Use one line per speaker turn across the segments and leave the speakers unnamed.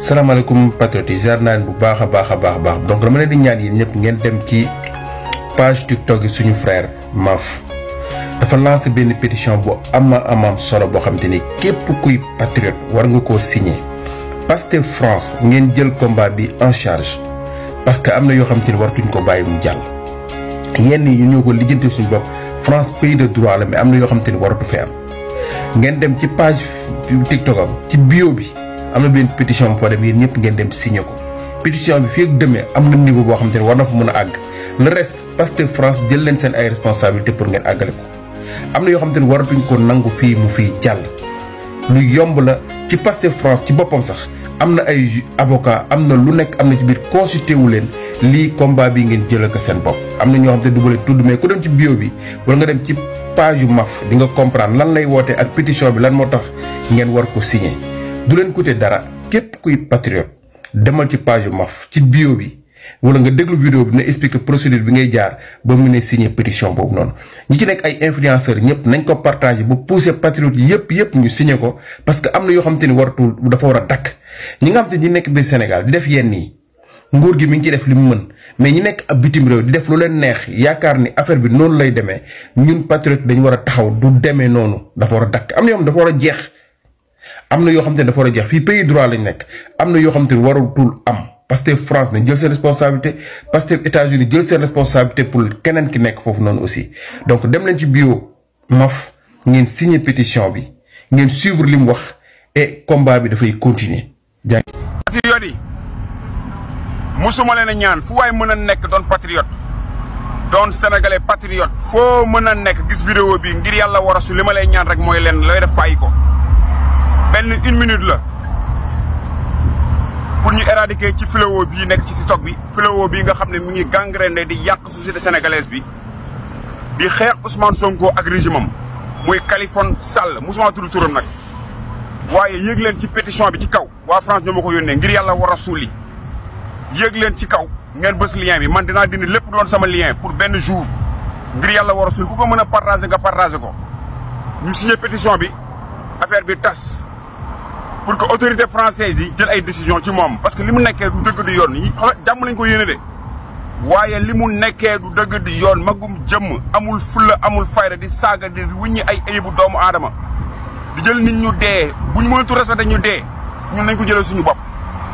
salaamaaleykum patriote yi ziar naa leen bu baax a baax donc dama leen di ñaan yéen ñëpp ngeen dem ci page TikTok yi suñu frère Maf dafa lancé benn pétition bu amam solo boo xamante ni képp kuy patriote war nga koo signer Pastef France ngeen jël combat bi en charge parce que am na yoo xamante ni waratuñ ko bàyyi mu jàll. yenn yi ñoo ko lijjanti suñu bopp France pays de droit la mais am na yoo xamante ni waratu fee am ngeen dem ci page TikTok am ci bio bi. am na benn pétition bu fa dem yéen ñëpp ngeen dem signé ko pétition bi fii ak demee am na niveau boo xam te ne war na fa mën a àgg le reste Pastef France jël leen seen ay responsabilité pour ngeen àggale ko am na yoo xam te ne waratuñ ko nangu fii mu fii jàll lu yomb la ci Pastef France ci boppam sax am na ay avocat am na lu nekk am na ci biir consulté wu leen lii combat bi ngeen jëlal ko seen bopp am na ñoo xam te du ma leen tudd mais ku dem ci bio bi wala nga dem ci page yu Maf di nga comprendre lan lay woote ak pétition bi lan moo tax ngeen war ko signé du leen coûter dara képp kuy patriote demal ci page yu Maf ci bio bi wala nga déglu vidéo bi na expliquer procédure bi ngay jaar ba mu ne signer pétition boobu noonu ñi ci nekk ay influenceurs ñëpp nañ ko partager ba pousser patriote yëpp ñu signer ko parce que am na yoo xam te ni waratul dafa war a dakk ñi nga xam te ni nekk biir Sénégal di def yenn yi nguur gi mi ngi ciy def li mu mën mais ñi nekk ab bitim réew di def lu leen neex yaakaar ni affaire bi noonu lay demee ñun patriote dañu war a taxaw du demee noonu dafa war a dakk am na yoo xam dafa war a jeex. am na yoo xam te ne dafa war a jeex fii pays droit lañ nekk am na yoo xam te ne waratul am Pastef France nañ jël seen responsabilité Pastef États-Unis jël seen responsabilité pour keneen ki nekk foofu noonu aussi donc dem leen ci bio Maf ngeen signer pétition bi ngeen suivre li mu wax et combat bi dafay continuer.
patriote yi musuma leen a ñaan fu waay mën a nekk doon patriote doon sénégalais patriote foo mën a nekk gis vidéo bi ngir yàlla war a su li ma lay ñaan rek mooy leen looy def bàyyi ko. benn une minute la pour ñu éradiquer ci fléau bii nekk ci TikTok bi fléau bii nga xam ne mi ngi gangréné di yàq société sénégalaise bi di xeex Ousmane Sonko ak régime am muy Khaliphone Sall musuma tudd turam nag waaye yéeg leen ci pétition bi ci kaw waa France ñoo ma ko yónnee ngir yàlla war a suuli yéeg leen ci kaw ngeen bës lien bi man dinaa dindi lépp doon sama lien pour benn jour ngir yàlla war a suuli ku ko mën a partager nga partager ko ñu signé pétition bi affaire bi tas pour que autorité française yi jël ay décision ci moom parce que li mu nekkee du dëgg di yoon yi jàmm lañ ko yéene de waaye li mu nekkee du dëgg di yoon magum jëmm amul fulla amul fayda di saaga di wuññi ay ayibu doomu aadama di jël nit ñu dee bu ñu mënatu respecté ñu dee ñun nañ ko jëlee suñu bopp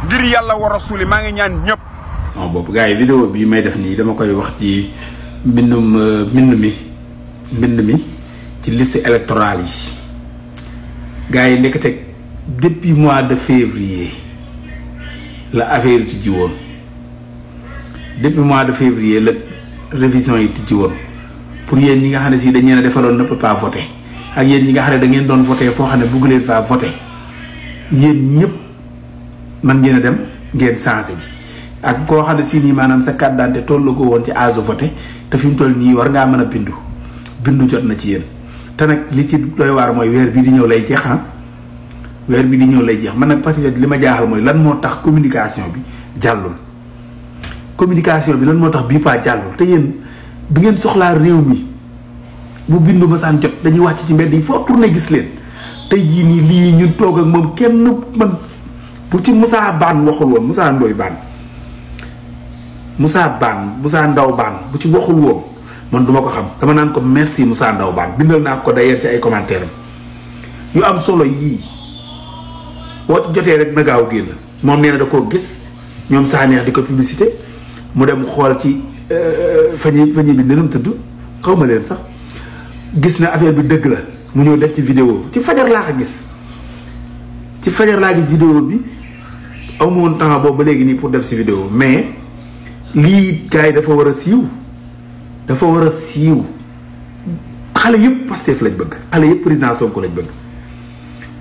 ngir yàlla war a suuli maa ngi ñaan ñëpp.
sama bopp gars yi vidéo bi may def nii dama koy wax ci mbind mi ci liste électorale yi gars yi nekkate depuis mois de février la affaire tijji woon depuis mois de février la révision yi tijji woon pour yéen ñi nga xam ne si dañ leen a defaloon ne peut pas voter ak yéen ñi nga xam ne da ngeen doon voter foo xam ne bëgg leen faa voter yéen ñëpp man ngeen a dem ngeen changé ji ak koo xam ne si nii maanaam sa carte d'identité tollu ko woon ci âge de voter te fi mu toll nii war ngaa mën a bindu jot na ci yéen te nag li ci doy waar mooy weer bii di ñëw lay jeex weer bi di ñëw lay jeex man nag patriote li ma jaaxal mooy lan moo tax communication bi jàllul lan moo tax bii pas jàllul te yéen bu ngeen soxlaa réew mi bu bindu masaan jot dañuy wàcc ci mbedd yi foo tourné gis leen tey jii nii lii ñun toog ak moom kenn man bu ci Moussa Bane waxul woon Moussa Ndoye Bane Moussa Ndaw Bane bu ci waxul woon man duma ko xam dama naan ko merci Moussa Ndaw Bane bindal naa ko d'ailleurs ci ay commentaire yu am solo yii boo ci jotee rek na gaaw génn moom nee na da koo gis ñoom saa neex di ko publicité mu dem xool ci fañi bi nenum tudd xaw ma leen sax gis na affaire bi dëgg la mu ñëw def ci vidéo ci fajar laa ko gis vidéo bi amu woon temps boobu ba léegi nii pour def si vidéo mais lii gars yi dafa war a siiw xale yëpp Pastef lañ bëgg xale yëpp président Sonko lañ bëgg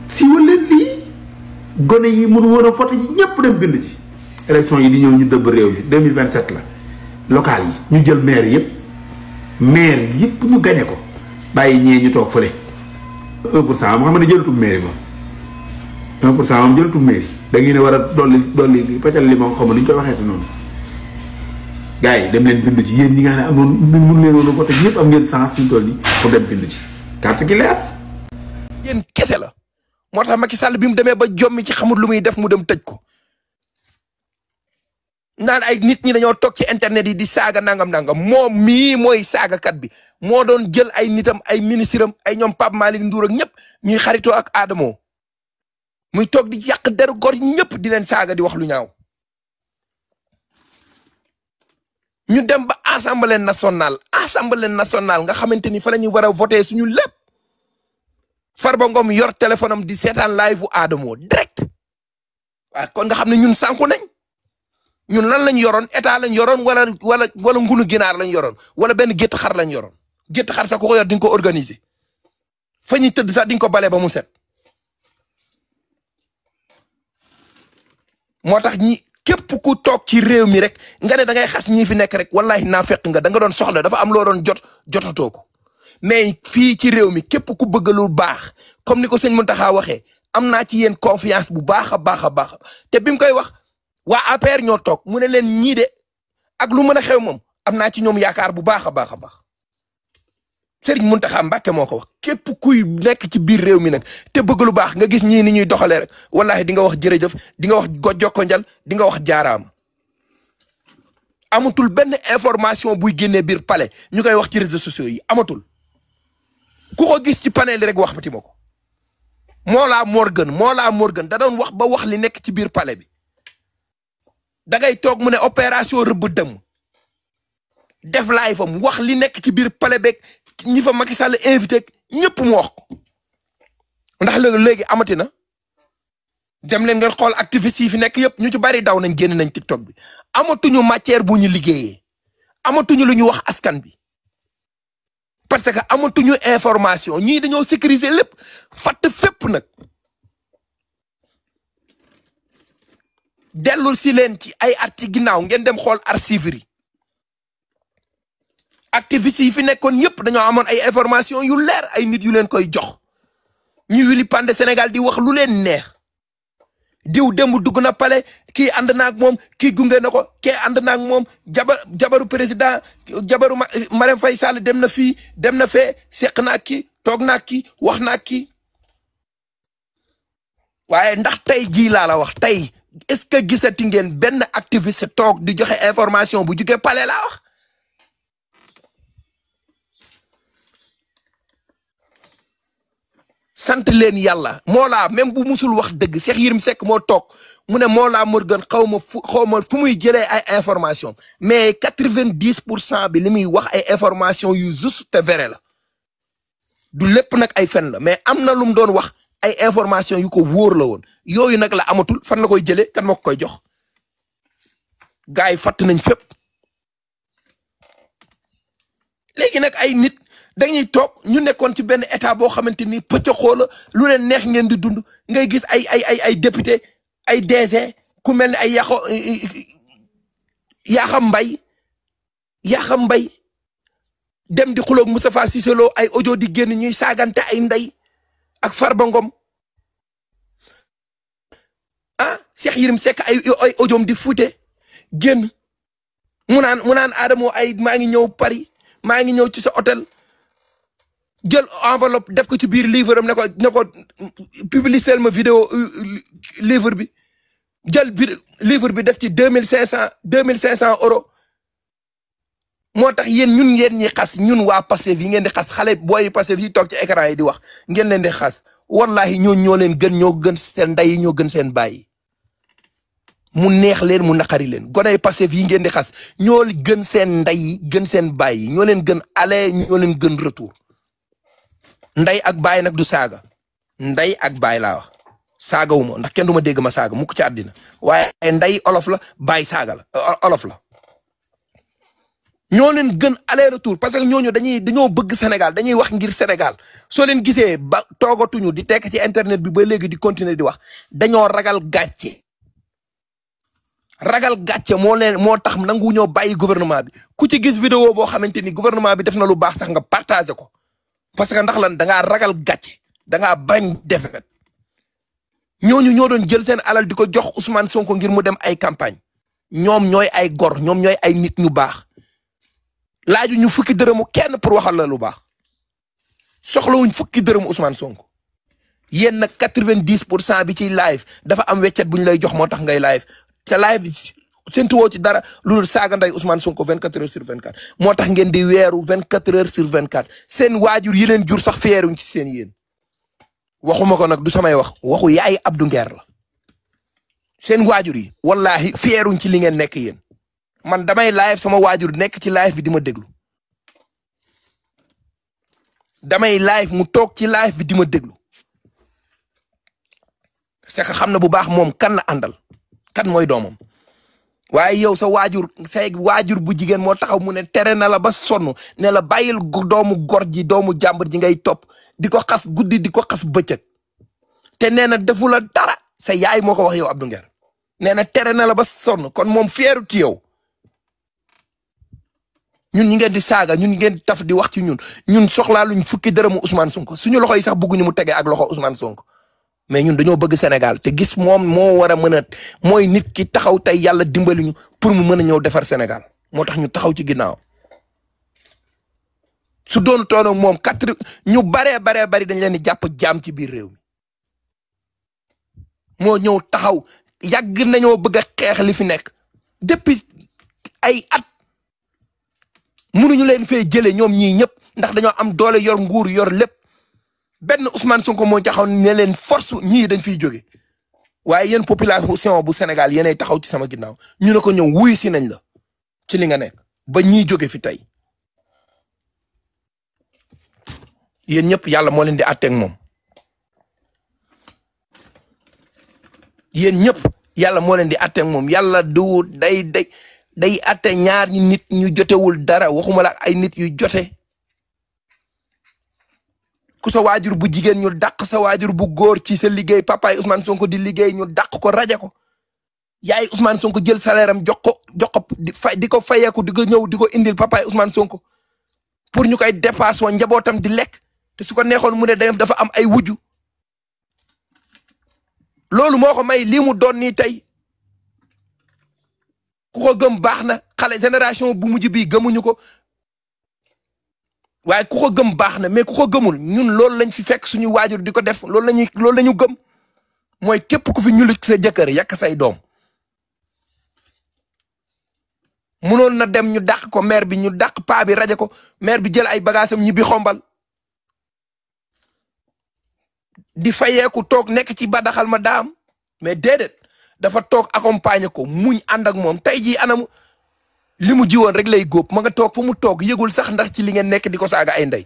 siiwal leen lii gone yi mënu woon a voté ji ñëpp dem bind ci élection yi di ñëw ñu dëbb réew mi 2027 la local yi ñu jël maire yëpp ñu gañe ko bàyyi ñee ñu toog fële 1% xam nga ne jëlatul mairie moom 1% moom jëlatul mairie da ngeen war a dolli paccal li moom xam nga ni ñu koy waxeete noonu gars yi dem leen bind ci yéen ñi nga xam ne amoon mënu leen woon a voté ñëpp am ngeen sens ñu toll nii pour dem bind ci carte gi leer
yéen kese la moo tax Macky Sall bi mu demee ba jommi ci xamul lu muy def mu dem tëj ko naan ay nit ñi dañoo toog ci internet yi di saaga nangam moom mii mooy saagakat bi moo doon jël ay nitam ay ministre am ay ñoom Pape Malick Ndour ak ñëpp ñuy xaritoo ak Adamo muy toog di yàq deru gor ñëpp di leen saaga di wax lu ñaaw. ñu dem ba assemblée nationale nga xamante ni fa la ñuy war a voté suñu lépp Farba Ngom yor téléphone am di seetaan live bu Adamo direct waaw kon nga xam ne ñun sànku nañ. ñun lan lañ yoroon état lañ yoroon wala ngunu ginaar lañ yoroon wala benn gétt xar lañ yoroon gétt xar sax ku ko yor di nga ko organiser fa ñuy tëdd sax di nga ko bale ba mu set. moo tax ñi képp ku toog ci réew mi rek nga ne da ngay xas ñii fi nekk rek wallahi naa fekk nga da nga doon soxla dafa am loo doon jotatoo ko mais fii ci réew mi képp ku bëgg lu baax comme ni ko sëñ Mountakha waxee am naa ci yéen confiance bu baax a baax te bi mu koy wax. waa APR ñoo toog mu ne leen ñii de ak lu mën a xew moom am naa ci ñoom yaakaar bu baax a baax Serigne Mountakha Mbacké moo ko wax képp kuy nekk ci biir réew mi nag te bëgg lu baax nga gis ñii ni ñuy doxalee rek wallahi di nga wax jërëjëf di nga wax jokkonjal di nga wax jaaraama. amatul benn information buy génnee biir palais ñu koy wax ci réseaux sociaux yi amatul ku ko gis ci panel rek wax ma ko Mollah Morgun da doon wax ba wax li nekk ci biir palais bi. da ngay toog mu ne opération rëbb dëmm def laay fam wax li nekk ci biir palais beeg ñi fa Macky Sall invité ñëpp mu wax ko ndax léegi amati na dem leen ngeen xool activistes yi fi nekk yëpp ñu ci bari daw nañ génn nañ TikTok bi amatuñu matière bu ñu liggéeyee amatuñu lu ñu wax askan bi parce que amatuñu information ñii dañoo sécuriser lépp fatt fépp nag. dellul si leen ci ay at ci ginnaaw ngeen dem xool archives yi activistes yi fi nekkoon yëpp dañoo amoon ay information yu leer ay nit yu leen koy jox ñu wili pande Sénégal di wax lu leen neex diw démb dugg na pale kii ànd naag moom kii gunge na ko kii ànd naag moom jabaru président jabaru Marème Faye Sall dem na fii dem na fee seq naag kii toog naag kii wax naag kii waaye ndax tey jii laa la wax tey est-ce que gisati ngeen benn activiste toog di joxe information bu jugee palais laa wax sant leen yàlla Mollah même bu musul wax dëgg Cheikh Yérim Seck moo toog mu ne Mollah Morgun xaw ma fu muy jëlee ay information mais 90% bi li muy wax ay information yu juste te vrai la du lépp nag ay fen la mais am na lu mu doon wax ay information yu ko wóor la woon yooyu nag la amatul fan la koy jëlee kan moo koy jox gars yi fàtt nañ fépp léegi nag ay nit dañuy toog ñu nekkoon ci benn état boo xamante ni pëccaxoo la lu leen neex ngeen di dund ngay gis ay député ay DG ku mel ne ay Yakham Mbaye dem di xuloog Moustapha Cissé Lo ay audio di génn ñuy saagante ay ndey ak Farba Ngom Cheikh Yérim Seck ay audiom di fuute génn mu naan Adamo ay maa ngi ñëw Paris maa ngi ñëw ci sa hôtel jël enveloppe def ko ci biir livre am ne ko publier ma vidéo livre bi jël livre bi def ci 2500 euros moo tax yéen ñi xas ñun waa Pastef yi ngeen di xas xale booy Pastef yi toog ci écran yi di wax ngeen leen di xas wallahi ñoo leen gën ñoo gën seen ndey ñoo gën seen baay mu neex leen mu naqari leen gonay Pastef yi ngeen di xas ñoo gën seen ndey gën seen baay ñoo leen gën aller ñoo leen gën retour ndey ak baay nag du saaga ndey ak baay laa wax saagawuma ndax kenn du ma dégg ma saaga mukk ci àddina waaye ndey olof la baay saaga la olof la ñoo leen gën aller retour parce que ñooñu dañoo bëgg Sénégal dañuy wax ngir Sénégal soo leen gisee ba toogatuñu di tekk ci internet bi ba léegi di continuer di wax dañoo ragal gàcce moo tax nangu ñoo bàyyi gouvernement bi ku ci gis vidéo boo xamante ni gouvernement bi def na lu baax sax nga partager ko parce que ndax lan da ngaa ragal gàcce da ngaa bañ defet ñooñu ñoo doon jël seen alal di ko jox Ousmane Sonko ngir mu dem ay campagne ñoom ñooy ay gor ñoom ñooy ay nit ñu baax laaju ñu fukki dërëmu kenn pour waxal la lu baax soxlawuñ fukki dërëmu Ousmane Sonko yéen nag 90% bi ci live dafa am weccet bu ñu lay jox moo tax ngay live te live séntuwoo ci dara loolu saaga nday Ousmane Sonko 24 heures sur 24 moo tax ngeen di weeru 24 heures sur 24 seen waajur yi leen jur sax feeruñ ci seen yéen waxuma ko nag du samay waxu yaay Abdou Nguer la seen waajur yi wallahi feeruñ ci li ngeen nekk yéen man damay live sama waajur nekk ci live bi di ma déglu damay live mu toog ci live bi di ma déglu c'est que xam na bu baax moom kan la àndal kan mooy doomam waaye yow sa waajur say waajur bu jigéen moo taxaw mu ne tere na la ba sonn ne la bàyyil doomu gor ji doomu jàmbur ji ngay topp di ko xas guddi di ko xas bëccëg te nee na defu la dara sa yaay moo ko wax yow Abdou Nguer nee na tere na la ba sonn kon moom feeru ci yow ñun ñi ngeen di saaga ñun ngeen di taf di wax ci ñun soxlaa luñ fukki dërëmu Ousmane Sonko suñu loxo yi sax bëgguñu mu tege ak loxo Ousmane Sonko mais ñun dañoo bëgg Sénégal te gis moom moo war a mën a mooy nit ki taxaw tey yàlla dimbali ñu pour mu mën a ñëw defar Sénégal moo tax ñu taxaw ci ginnaaw su doon toon moom ñu baree bari dañ leen di jàpp jaam ci biir réew mi moo ñëw taxaw yàgg nañoo bëgg a xeex li fi nekk depuis ay at mënuñu leen fee jëlee ñoom ñii ñëpp ndax dañoo am doole yor nguur yor lépp benn Ousmane Sonko moo taxaw ne leen force ñii dañ fiy jóge waaye yéen population bu Sénégal yéenay taxaw ci sama ginnaaw ñu ne ko ñëw wuy si nañ la ci li nga nekk ba ñii jóge fi tey yéen ñëpp yàlla moo leen di àtteeg moom yéen ñëpp yàlla moo leen di àtteeg moom yàlla du day àtte ñaar ñi nit ñu jotewul dara waxuma la ay nit yu jote ku sa waajur bu jigéen ñu dàq sa waajur bu góor ci sa liggéey papaay Ousmane Sonko di liggéey ñu dàq ko raje ko yaay Ousmane Sonko jël salaire am jox ko di ko fayeeku di ko ñëw di ko indil papaay Ousmane Sonko pour ñu koy dépassé woon njabootam di lekk te su ko neexoon mu ne dafa am ay wujju loolu moo ko may lii mu doon nii tey ku ko gëm baax na xale génération bu mujj bii gëmuñu ko waaye ku ko gëm baax na mais ku ko gëmul ñun loolu lañ fi fekk suñu waajur di ko def loolu lañu gëm mooy képp ku fi ñuul sa jëkkër yàq say doom munoon na dem ñu dàq ko maire bi ñu dàq paa bi raje ko maire bi jël ay bagaasam ñibbi xombal di fayeeku toog nekk ci badaxal ma daam mais déedéet dafa toog accompagner ko muñ ànd ak moom tey jii anam li mu jiwoon rek lay góob ma nga toog fu mu toog yëgul sax ndax ci li ngeen nekk di ko saaga ay ndey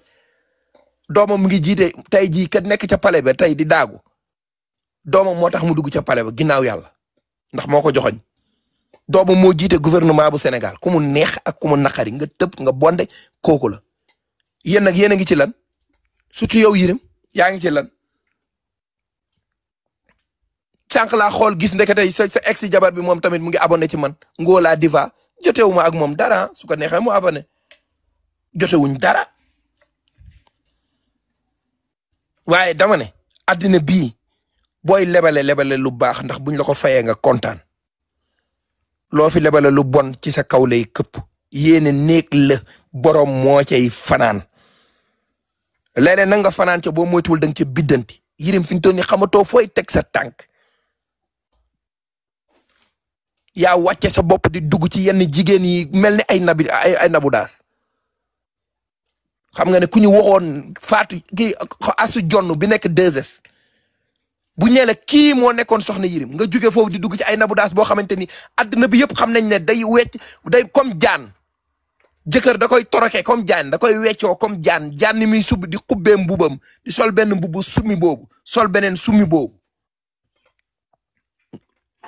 doomam mu ngi jiite tey jii kat nekk ca pale ba tey di daagu doomam moo tax mu dugg ca pale ba ginnaaw yàlla ndax moo ko joxoñ doomam moo jiite gouvernement bu Sénégal ku mu neex ak ku mu naqari nga tëb nga bonde kooku la yéen nag yéen a ngi ci lan surtout yow Yérim yaa ngi ci lan sànq laa xool gis ndeketey sa ex jabar bi moom tamit mu ngi abonné ci man Ngoola Diva jotewuma ak moom dara su ko neexee mu abonné jotewuñ dara waaye dama ne addina bii booy lebale lu baax ndax buñ la ko fayee nga kontaan loo fi lebale lu bon ci sa kaw lay këpp yéene néeg la borom moo cay fanaan leneen na nga fanaan ca boo moytuwul da nga ca biddanti Yérim fi ñu toll nii xamatoo fooy teg sa tànk yaa wàcce sa bopp di dugg ci yenn jigéen yi mel ni ay nabu daas xam nga ne ku ñu waxoon faatu kii asu jonn bi nekk 2S bu ñeele kii moo nekkoon soxna Yérim nga jóge foofu di dugg ci ay nabu daas boo xamante ni àddina bi yëpp xam nañ ne day comme jaan jëkkër da koy toroke comme jaan da koy weccoo comme jaan ni muy sub di xubbee mbubam di sol benn mbubu sumi boobu sol beneen sumi boobu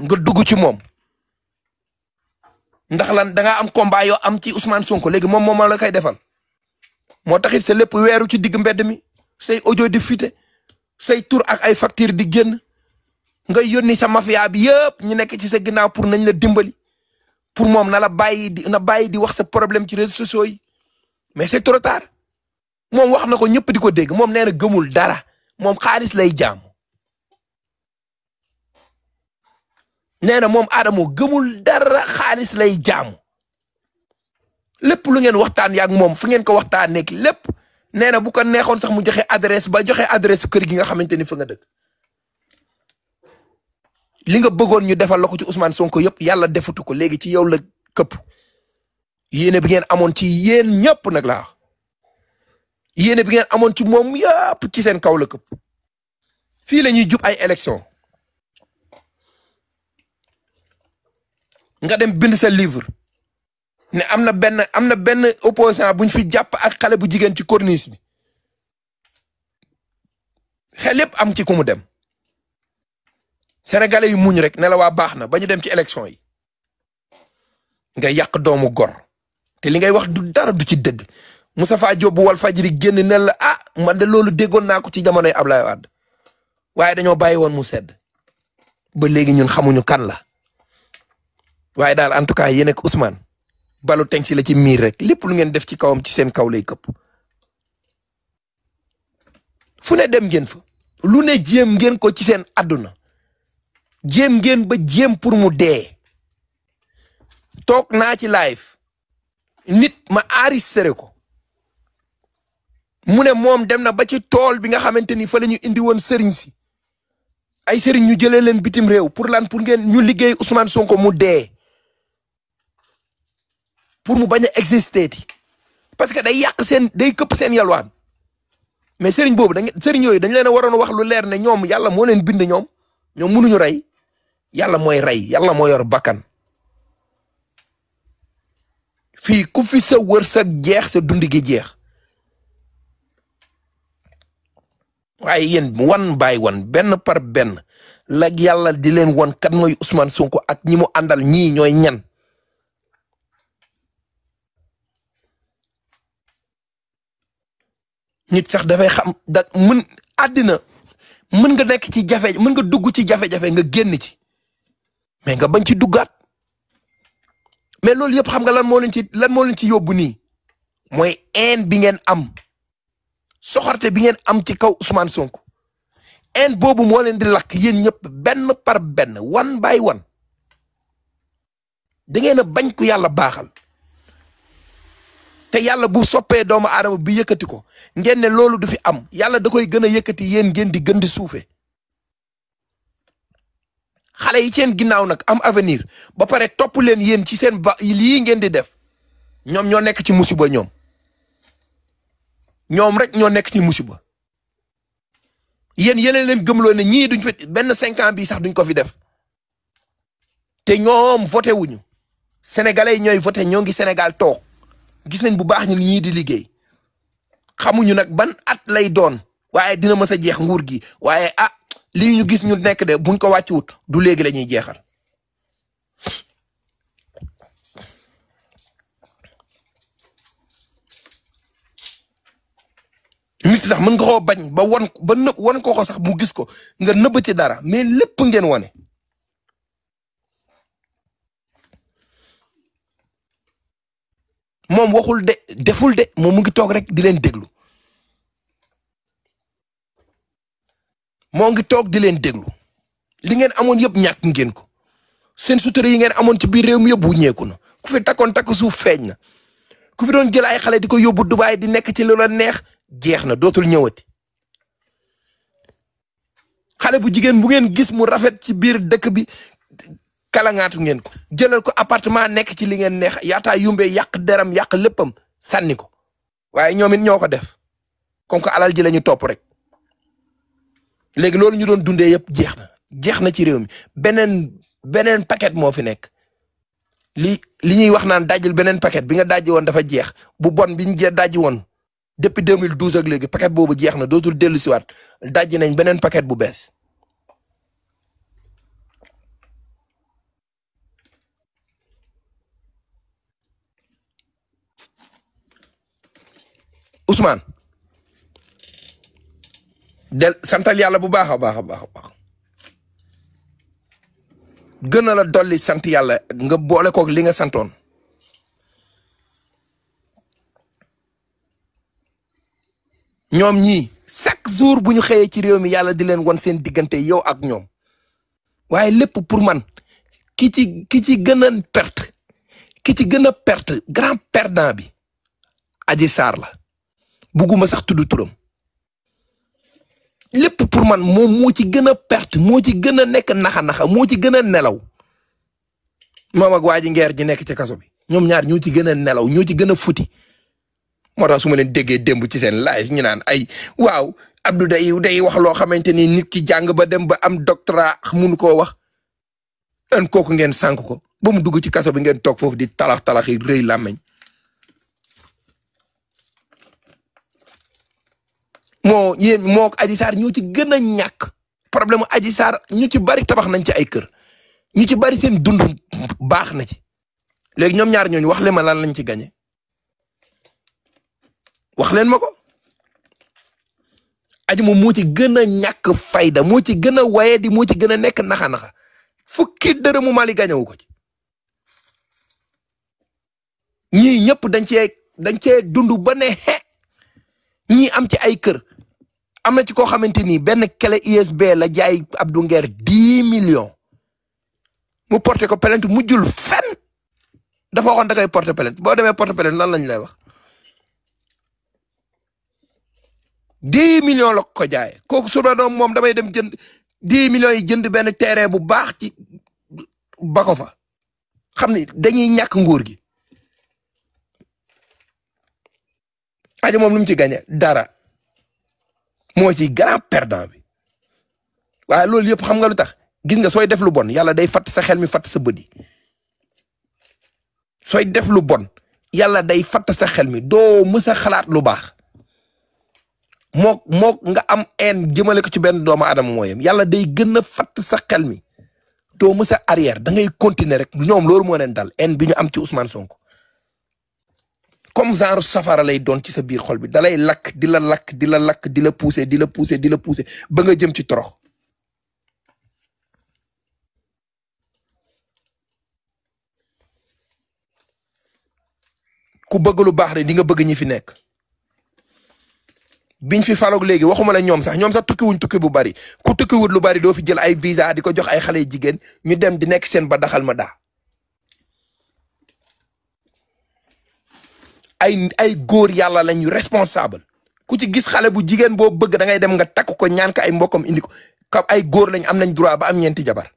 nga dugg ci moom ndax lan da nga am combat yoo am ci Ousmane Sonko léegi moom la koy defal moo taxit sa lépp weeru ci digg mbedd mi say audio di fuité say tur ak ay facture di génn nga yónni sa mafia bi yëpp ñu nekk ci sa ginnaaw pour nañ la dimbali pour moom na bàyyi di wax sa problème ci réseaux sociaux yi mais c'est trop tard moom wax na ko ñëpp di ko dégg moom nee na gëmul dara moom xaalis lay jaamu nee na moom Adamo gëmul dara xaalis lay jaamu lépp lu ngeen waxtaan yaak moom fu ngeen ko waxtaan nekk lépp nee na bu ko neexoon sax mu joxe adresse kër gi nga xamante ni fa nga dëkk li nga bëggoon ñu defal la ko ci Ousmane Sonko yëpp yàlla defutu ko léegi ci yow la këpp yéene bi ngeen amoon ci yéen ñëpp nag laa yéene bi ngeen amoon ci moom yëpp ci seen kaw la këpp fii la ñuy jub ay élection nga dem bind sa livre ne am na benn opposant buñ fi jàpp ak xale bu jigéen ci corniche bi xel yépp am ci ku mu dem sénégalais yu muñ rek ne la waa baax na ba ñu dem ci élection yi nga yàq doomu gor te li ngay wax du dara du ci dëgg Moustapha Diop bu Walfadjri génn ne la ah man de loolu déggoon naa ko ci jamonoy Ablaye Wade waaye dañoo bàyyi woon mu sedd ba léegi ñun xamuñu kan la waaye daal en tout cas yéen ak Ousmane balu teng si la ci miir rek lépp lu ngeen def ci kawam ci seen kaw lay këpp fu ne dem ngeen fa lu ne jéem ngeen ko ci seen àdduna jéem ngeen ba jéem pour mu dee toog naa ci live nit ma enregistré ko mu ne moom dem na ba ci tool bi nga xamante ni fa la ñu indi woon sëriñ si ay sëriñ ñu jëlee leen bitim réew pour lan pour ngeen ñu liggéey Ousmane Sonko mu dee pour mu bañ a exister ti parce que day yàq seen day këpp seen yalwaan mais sëriñ boobu sëriñ yooyu dañ leen a waroon wax lu leer ne ñoom yàlla moo leen bind ñoom mënuñu rey yàlla mooy rey yàlla moo yor bakkan fii ku fi sa wërsëg jeex sa dund gi jeex waaye yéen wan by wan benn par benn la yàlla di leen won kat mooy Ousmane Sonko ak ñi mu àndal ñii ñooy ñan nit sax dafay xam da mën àddina mën nga nekk ci jafe mën nga dugg ci jafe-jafe nga génn ci mais nga bañ ci duggaat mais loolu yëpp xam nga lan moo leen ci yóbbu nii mooy haine bi ngeen am soxorte bi ngeen am ci kaw Ousmane Sonko haine boobu moo leen di lakk yéen ñëpp benn par benn one by one da ngeen a bañ ku yàlla baaxal te yàlla bu soppee doomu aadama bi yëkkati ko ngeen ne loolu du fi am yàlla da koy gën a yëkkati yéen ngeen di gën di suufe xale yi seen ginnaaw nag am avenir ba pare topp leen yéen ci seen ba lii ngeen di def ñoom ñoo nekk ci musiba ñoom rek ñoo nekk ci musiba yéen leen gëmloo ne ñii duñ fi benn 5 ans bii sax duñ ko fi def te ñoom voté wuñu sénégalais yi ñooy voté ñoo ngi Sénégal toog gis nañ bu baax ñu ñii di liggéey xamuñu nag ban at lay doon waaye dina mës a jeex nguur gi waaye ah lii ñu gis ñu nekk de buñ ko wàccuwut du léegi la ñuy jeexal nit sax mën nga koo bañ ba wan ko sax mu gis ko nga nëbb ci dara mais lépp ngeen wane moom waxul de deful de moom mu ngi toog rek di leen déglu moo ngi toog di leen déglu li ngeen amoon yëpp ñàkk ngeen ko seen sutura yi ngeen amoon ci biir réew mi yëpp wuññeeku na ku fi takkoon takk suuf feeñ na ku fi doon jël ay xale di ko yóbbu Dubaay di nekk ci lu la neex jeex na dootul ñëwati xale bu jigéen bu ngeen gis mu rafet ci biir dëkk bi kalangaatu ngeen ko jëlal ko appartement nekk ci li ngeen neex yaataa yumbee yàq deram yàq léppam sànni ko waaye ñoom it ñoo ko def comme que alal ji la ñu topp rek léegi loolu ñu doon dundee yëpp jeex na ci réew mi beneen paquet moo fi nekk li ñuy wax naan dajjil beneen paquet bi nga dajji woon dafa jeex bu bon bi ñu dajji woon depuis 2012 ak léegi paquet boobu jeex na dootul dellu siwaat dajji nañ beneen paquet bu bees Ousmane santal yàlla bu baax a baax gën na la dolli sant yàlla nga boole koog li nga santoon ñoom ñii chaque jour bu ñu xëyee ci réew mi yàlla di leen won seen diggante yow ak ñoom waaye lépp pour man ki ci gën a perte ki ci gën a perte grand perdant bi Adji Sarr la bugguma sax tudd turam lépp pour man moom moo ci gën a perte moo ci gën a nekk naxa-naxa moo ci gën a nelaw moom ak waa ji ngeer ji nekk ci kaso bi ñoom ñaar ñoo ci gën a nelaw ñoo ci gën a futi moo tax su ma leen déggee démb ci seen live ñu naan ay waaw Abdou day wax loo xamante ni nit ki jàng ba dem ba am doctorat munu koo wax en kooku ngeen sànk ko ba mu dugg ci kaso bi ngeen toog foofu di talax yi rëy làmmeñ moo Adji Sarr ñoo ci gën a ñàkk problème Adji Sarr ñu ci bari tabax nañ ci ay kër ñu ci bari seen dund baax na ci léegi ñoom ñaar ñooñu wax leen ma lan lañ ci gañe wax leen ma ko Adji moom moo ci gën a ñàkk fayda moo ci gën a waye di moo ci gën a nekk naxa-naxa fukki dërëmu Mali gañewu ko ci ñii ñëpp dañ cee dund ba ne xe ñii am ci ay kër am na ci koo xamante ni benn clé USB la jaay Abdou Nguer 10 millions mu porté ko plainte mujjul fenn dafa waxoon da koy porté plainte boo demee porté plainte lan lañ lay wax 10 millions la ko jaayee kooku su doon moom damay dem jënd 10 millions yi jënd benn terrain bu baax ci ba ko fa xam ni dañuy ñàkk nguur gi. Adji moom lu mu ci gagné dara moo ci grand perdant bi waaye loolu yëpp xam nga lu tax gis nga sooy def lu bon yàlla day fatt sa xel mi fatt sa bët yi sooy def lu bon yàlla day fatt sa xel mi doo mës a xalaat lu baax moo nga am en jëmale ko ci benn doomu aadama mooyam yàlla day gën a fatt sa xel mi doo mës a arrière da ngay continuer rek ñoom loolu moo leen dal en bi ñu am ci Ousmane Sonko. comme genre safara lay doon ci sa biir xol bi dalay lakk di la lakk di la lakk di la pousser di la pousser di la pousser ba nga jëm ci torox ku bëgg lu baax rek di nga bëgg ñi fi nekk biñ fi faloog léegi waxuma la ñoom sax tukkiwuñ tukki bu bari ku tukkiwut lu bari doo fi jël ay visa di ko jox ay xale jigéen ñu dem di nekk seen ba daxal ma daa ay góor yàlla lañu responsable ku ci gis xale bu jigéen boo bëgg da ngay dem nga takk ko ñaan ko ay mbokkam indi ko kam ay góor lañ am nañ droit ba am ñeenti jabar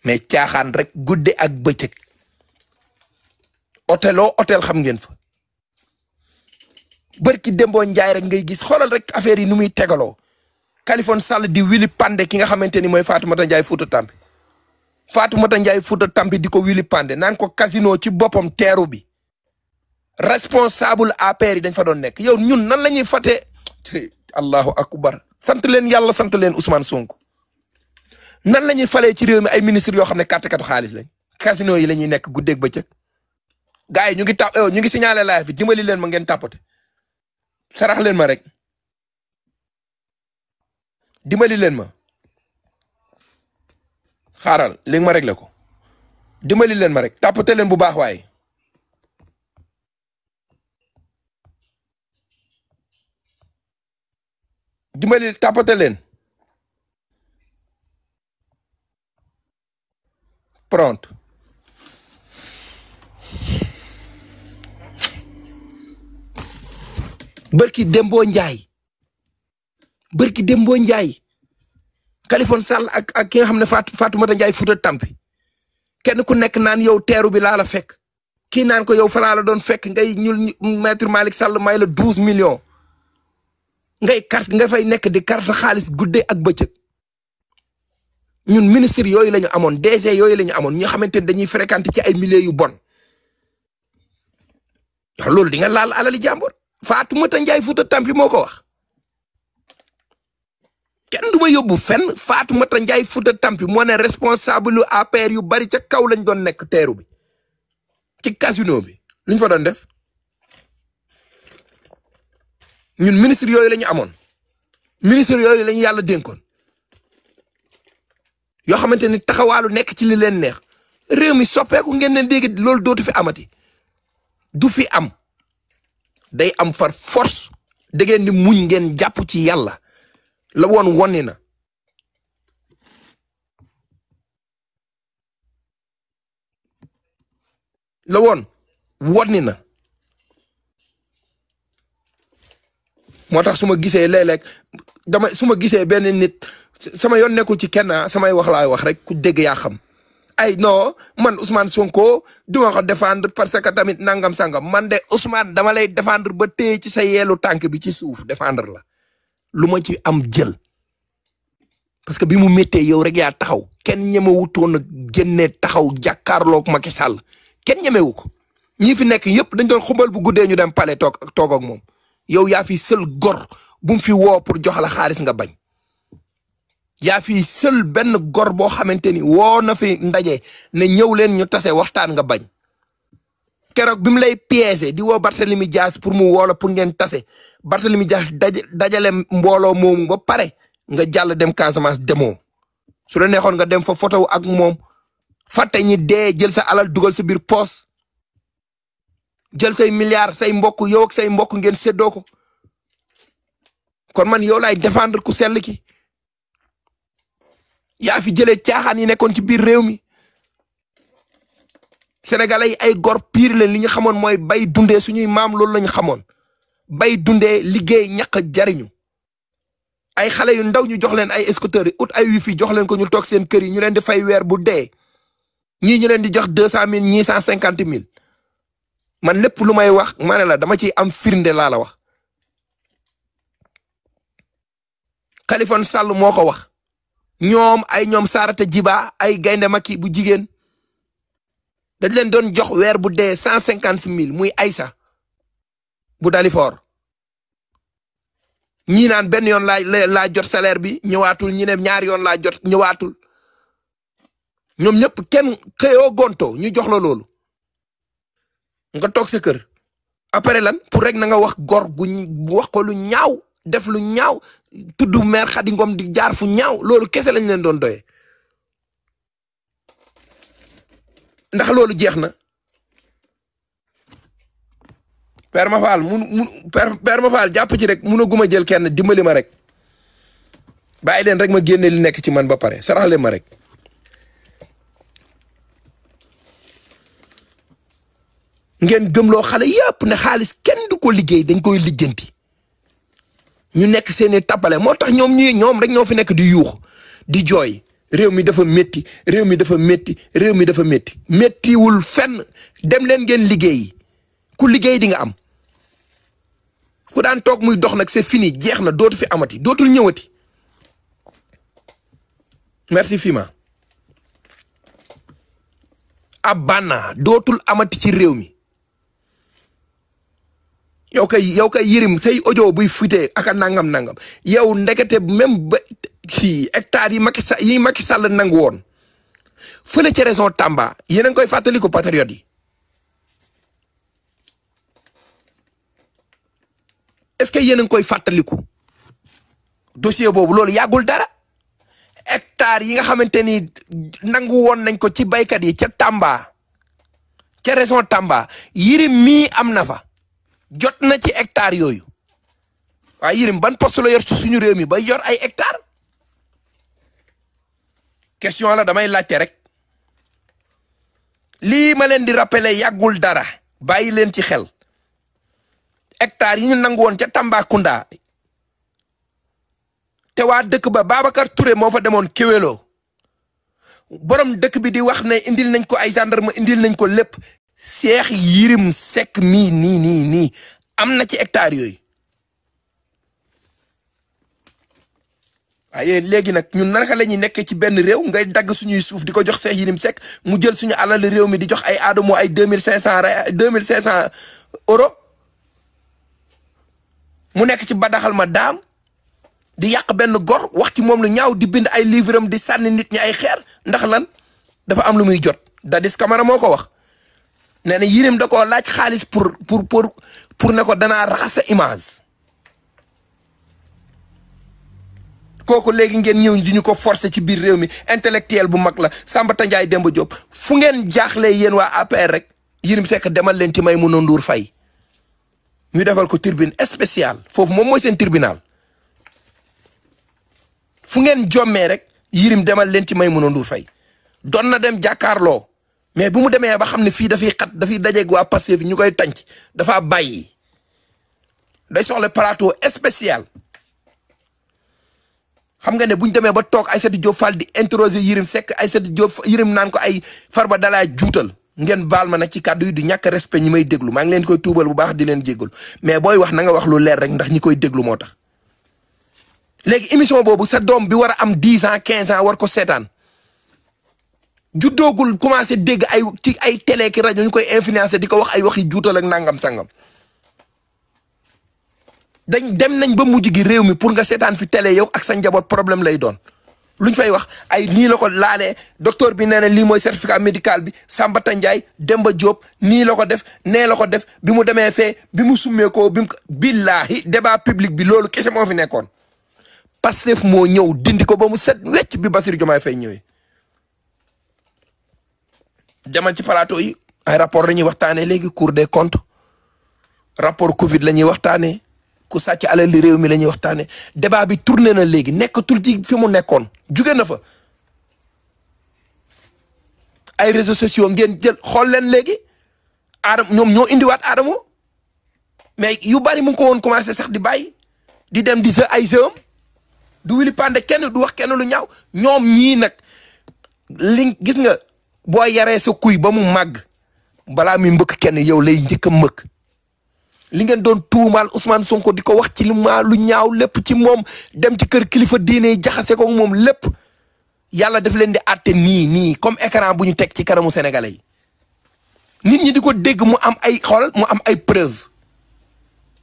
mais caaxaan rek gudde ak bëccëg hôtel xam ngeen fa barki Dembo Njaay rek ngay gis xoolal rek affaire yi nu muy tegaloo Kaliphone Sall di wili pande ki nga xamante ni mooy Fatoumata Ndiaye Fouta Tampi Fatoumata Ndiaye Fouta Tampi di ko wili pande naan ko casino ci boppam teeru bi responsable APR yi dañ fa doon nekk yow ñun nan la ñuy fàtte allahu akbar sant leen yàlla sant leen Ousmane Sonko nan la ñuy falee ci réew mi ay ministres yoo xam ne kàttakatu xaalis lañ casino yi la ñuy nekk guddeeg bëccëg gars yi ñu ngi signalé live bi dimbali leen ma ngeen tàppate sarax leen ma rek dimbali leen ma xaaral léegi ma réglé ko dimbali leen ma rek tàppate leen bu baax waaye dimbali tàppate leen pronto bërki Dembo Njaay Kaliphone Sall ak ki nga xam ne Fatoumata Ndiaye Fouta Tampi kenn ku nekk naan yow teeru bi laa la fekk kii naan ko yow fa laa la doon fekk ngay ñul maître Malick Sall may la 12 millions ngay carte nga fay nekk di carte xaalis guddee ak bëccëg ñun ministre yooyu la ñu amoon DG yooyu la ñu amoon ñi xamante ne dañuy fréquenter ci ay milieux yu bon yow loolu di nga laal alali jàmbur Fatoumata Ndiaye Fouta Tampi moo ko wax kenn du ma yóbbu fenn Fatoumata Ndiaye Fouta Tampi moo ne responsable yu APR yu bari ca kaw lañ doon nekk teeru bi ci casino bi luñ fa doon def ñun ministre yooyu la ñu amoon ministre yooyu la ñu yàlla dénkoon yoo xamante ni taxawaalu nekk ci li leen neex réew mi soppeeku ngeen ne léegi loolu dootu fi amati du fi am day am far force da ngeen di muñ ngeen jàpp ci yàlla la woon wonni na moo tax su ma gisee léeg-léeg su ma gisee benn nit sama yoon nekkul ci kenn samay wax laay wax rek ku dégg yaa xam ay non man Ousmane Sonko duma ko défendre parce que tamit nangam sangam man de Ousmane dama lay défendre ba téye ci sa yeelu tànk bi ci suuf défendre la lu ma ci am jël parce que bi mu méttee yow rek yaa taxaw kenn ñemewutoon a génnee taxaw jàkkaarloog Macky Sall kenn ñemewu ko ñi fi nekk yëpp dañ doon xumbal bu guddee ñu dem palais toog ak moom yow yaa fi seul gor bu mu fi woo pour jox la xaalis nga bañ yaa fi seul benn gor boo xamante ni woo na fi ndaje ne ñëw leen ñu tase waxtaan nga bañ keroog bi mu lay piéger di woo Barthélemy Dias pour mu woo la pour ngeen tase Barthélemy Dias dajale mbooloo moomu ba pare nga jàll dem Casamance demoo su la neexoon nga dem fa photo ak moom fàtte ñi dee jël sa alal dugal sa biir poos jël say milliards say mbokk yow ak say mbokk ngeen séddoo ko kon man yow laay défendre ku sell ki yaa fi jëlee caaxaan yi nekkoon ci biir réew mi sénégalais yi ay gor pire leen li ñu xamoon mooy bay dundee suñuy maam loolu lañu xamoon bay dundee liggéey ñaq jariñu ay xale yu ndaw ñu jox leen ay scooter yi ut ay wifi jox leen ko ñu toog seen kër yi ñu leen di fay weer bu dee ñii ñu leen di jox 200 000 ñii 150 000 man lépp lu may wax ma ne la dama ciy am firnde laa la wax Khalifa Sall moo ko wax ñoom Sarata Jiba ay gaynde Macky bu jigéen dañ leen doon jox weer bu dee 150 000 muy Aïssa bu Dalifort ñii naan benn yoon laa jot salaire bi ñëwaatul ñi ne ñaari yoon laa jot ñëwaatul ñoom ñëpp kenn xëyoo gonto ñu jox la loolu nga toog sa kër après lan pour rek na nga wax gor gu wax ko lu ñaaw def lu ñaaw tudd maire Khady Ngom di jaar fu ñaaw loolu kese lañ leen doon doyee ndax loolu jeex na Père Mafal Père Mafal jàpp ci rek munaguma jël kenn dimbali ma rek bàyyi leen rek ma génne li nekk ci man ba pare saraxle ma rek ngeen gëmloo xale yëpp ne xaalis kenn du ko liggéey dañ koy lijjanti ñu nekk seeni tappale moo tax ñoom rek ñoo fi nekk di yuux di jooy réew mi dafa métti réew mi dafa métti réew mi dafa métti méttiwul fenn dem leen ngeen liggéey ku liggéey di nga am ku daan toog muy dox nag c'est fini jeex na dootu fi amati dootul ñëwati merci Fima abana dootul amati ci réew mi yow kay Yirim say audio buy fuité ak a nangam yow ndekete même ba ci hectares yi Macky Sall nangu woon fële ci région Tamba yéen a ngi koy fàttali ko patriote yi est-ce que yéen a ngi koy fàttaliku dossier boobu loolu yàggul dara hectares yi nga xamante ni nangu woon nañ ko ci baykat yi ca Tamba ca région Tamba Yirim mii am na fa jot na ci hectares yooyu waaye Yirim ban poste la yor ci suñu réew mi ba yor ay hectares question la damay laajte rek lii ma leen di rappeler yàggul dara bàyyi leen ci xel hectares yi ñu nangu woon ca Tambacounda te waa dëkk ba Babacar Touré moo fa demoon Kéwélo borom dëkk bi di wax ne indil nañ ko ay gendarme indil nañ ko lépp Cheikh Yirim Seck mii nii am na ci hectares yooyu waaye léegi nag ñun naka la ñuy nekkee ci benn réew ngay dagg suñuy suuf di ko jox Cheikh Yirim Seck mu jël suñu alal réew mi di jox ay aadamoo ay 2500 euros mu nekk ci badaxal ma daam di yàq benn gor wax ci moom lu ñaaw di bind ay livre am di sànni nit ñi ay xeer ndax lan dafa am lu muy jot Dadis Camara moo ko wax nee na Yirim da koo laaj xaalis pour ne ko danaa raxas sa image kooku léegi ngeen ñëw di ñu ko forcer ci biir réew mi intellectuel bu mag la Samba Tandiaye Demba Diop fu ngeen jaaxlee yéen waa APR rek Yirim Seck demal leen ci Maïmouna Ndour Faye ñu defal ko tribune spéciale foofu moom mooy seen tribunal fu ngeen jommee rek Yirim demal leen ci Maïmouna Ndour Faye doon na dem jàkkaarloo mais bu mu demee ba xam ne fii dafay xat dafay dajeeg waa Pastef ñu koy tànc dafa bàyyi day soxla plateau spécial xam nga ne buñ demee ba toog Aïssatou Diop Fall di interroger Yérim Seck Aïssatou Diop Yérim naan ko ay Farba dalaa juutal ngeen baal ma nag ci kàddu yi du ñàkk respect ñi may déglu maa ngi leen koy tuubal bu baax di leen jéggalu mais booy wax na nga wax lu leer rek ndax ñi koy déglu moo tax léegi émission boobu sa doom bi war a am 10 ans 15 ans war ko seetaan juddoogul commencé dégg ay ci ay télé ki rajo ñu koy influencer di ko wax ay waxi juutal ak nangam sangam dem nañ ba mujj gi réew mi pour nga seetaan fi télé yow ak sa njaboot problème lay doon luñ fay wax ay nii la ko laalee docteur bi nee na lii mooy certificat médical bi Sambata Ndiaye Demba Diop nii la ko def nee la ko def bi mu demee fee bi mu summeekoo bi mu billaahi débat public bi loolu kese moo fi nekkoon Pastef moo ñëw dindi ko ba mu set wecc bi Bassirou Diomaye Faye ñëwee demal ci plateau yi ay rapport la ñuy waxtaanee léegi Cour des comptes rapport Covid la ñuy waxtaanee ku sàcc alal li réew mi la ñuy waxtaanee débat bi tourné na léegi nekkatul ci fi mu nekkoon juge na fa ay réseaux sociaux ngeen jël xool leen léegi Adama ñoom ñoo indiwaat Adamo mais yu bari mu ngi ko woon commencé sax di bàyyi di dem di sa ay sëam du wili pande kenn du wax kenn lu ñaaw ñoom ñii nag li gis nga boo yaree sa kuy ba mu màgg balaa muy mbëkk kenn yow lay njëkk a mbëkk li ngeen doon tuumaal Ousmane Sonko di ko wax ci lu ñaaw lépp ci moom dem ci kër kilifa diine jaxase ko moom lépp yàlla daf leen di àtte nii comme écran bu ñu teg ci kanamu sénégalais yi nit ñi di ko dégg mu am ay xool mu am ay preuve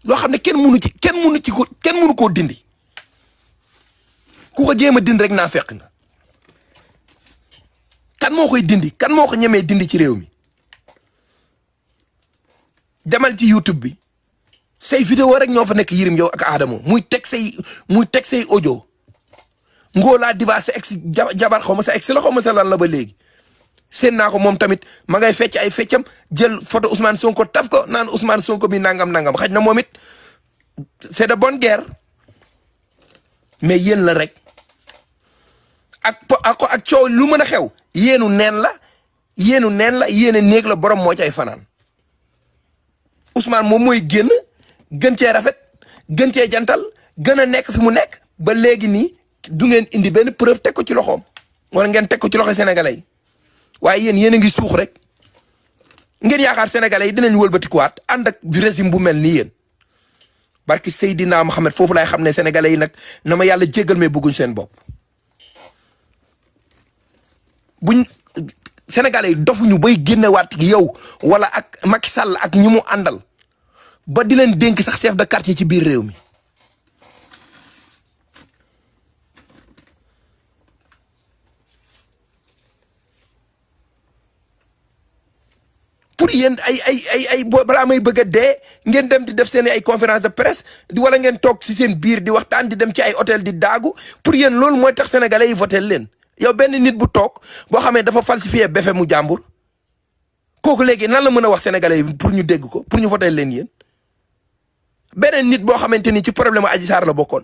loo xam ne kenn mënu koo dindi ku ko jéem a dindi rek naa fekk nga kan moo koy dindi kan moo ko ñemee dindi ci réew mi demal ci YouTube bi say vidéo rek ñoo fa nekk Yérim yow ak Adamo muy teg say audio Ngoola Diva sa ex jabar xaw ma sa ex la xaw ma sa lan la ba léegi seen naa ko moom tamit ma ngay fecc ay feccam jël photo Ousmane Sonko taf ko naan Ousmane Sonko bi nangam xaj na moom it c'est de bonne guerre mais yéen la rek ak coow lu mën a xew yéenu neen la yéene néeg la borom moo cay fanaan Ousmane moom mooy génn gën cee rafet gën cee jantal gën a nekk fi mu nekk ba léegi nii du ngeen indi benn preuve teg ko ci loxoom wala ngeen teg ko ci loxo sénégalais yi waaye yéen a ngi suux rek ngeen yaakaar sénégalais yi dinañ wëlbatikuwaat ànd ak régime bu mel nii yéen barki Seydina Mohamed foofu laay xam ne sénégalais yi nag na ma yàlla jéggal mais bëgguñ seen bopp buñ sénégalais yi dofuñu bay génnewaat yow wala ak Macky Sall ak ñi mu àndal ba di leen dénk sax chef de quartier ci biir réew mi pour yéen ay balaa may bëgg a dee ngeen dem di def seen ay conférence de presse di wala ngeen toog ci seen biir di waxtaan di dem ci ay hôtel di daagu pour yéen loolu mooy tax sénégalais yi voté leen yow benn nit bu toog boo xamee dafa falsifié befe mu jàmbur kooku léegi nan la mën a wax sénégalais yi pour ñu dégg ko pour ñu voté leen yéen beneen nit boo xamante ni ci problème Adji Sarr la bokkoon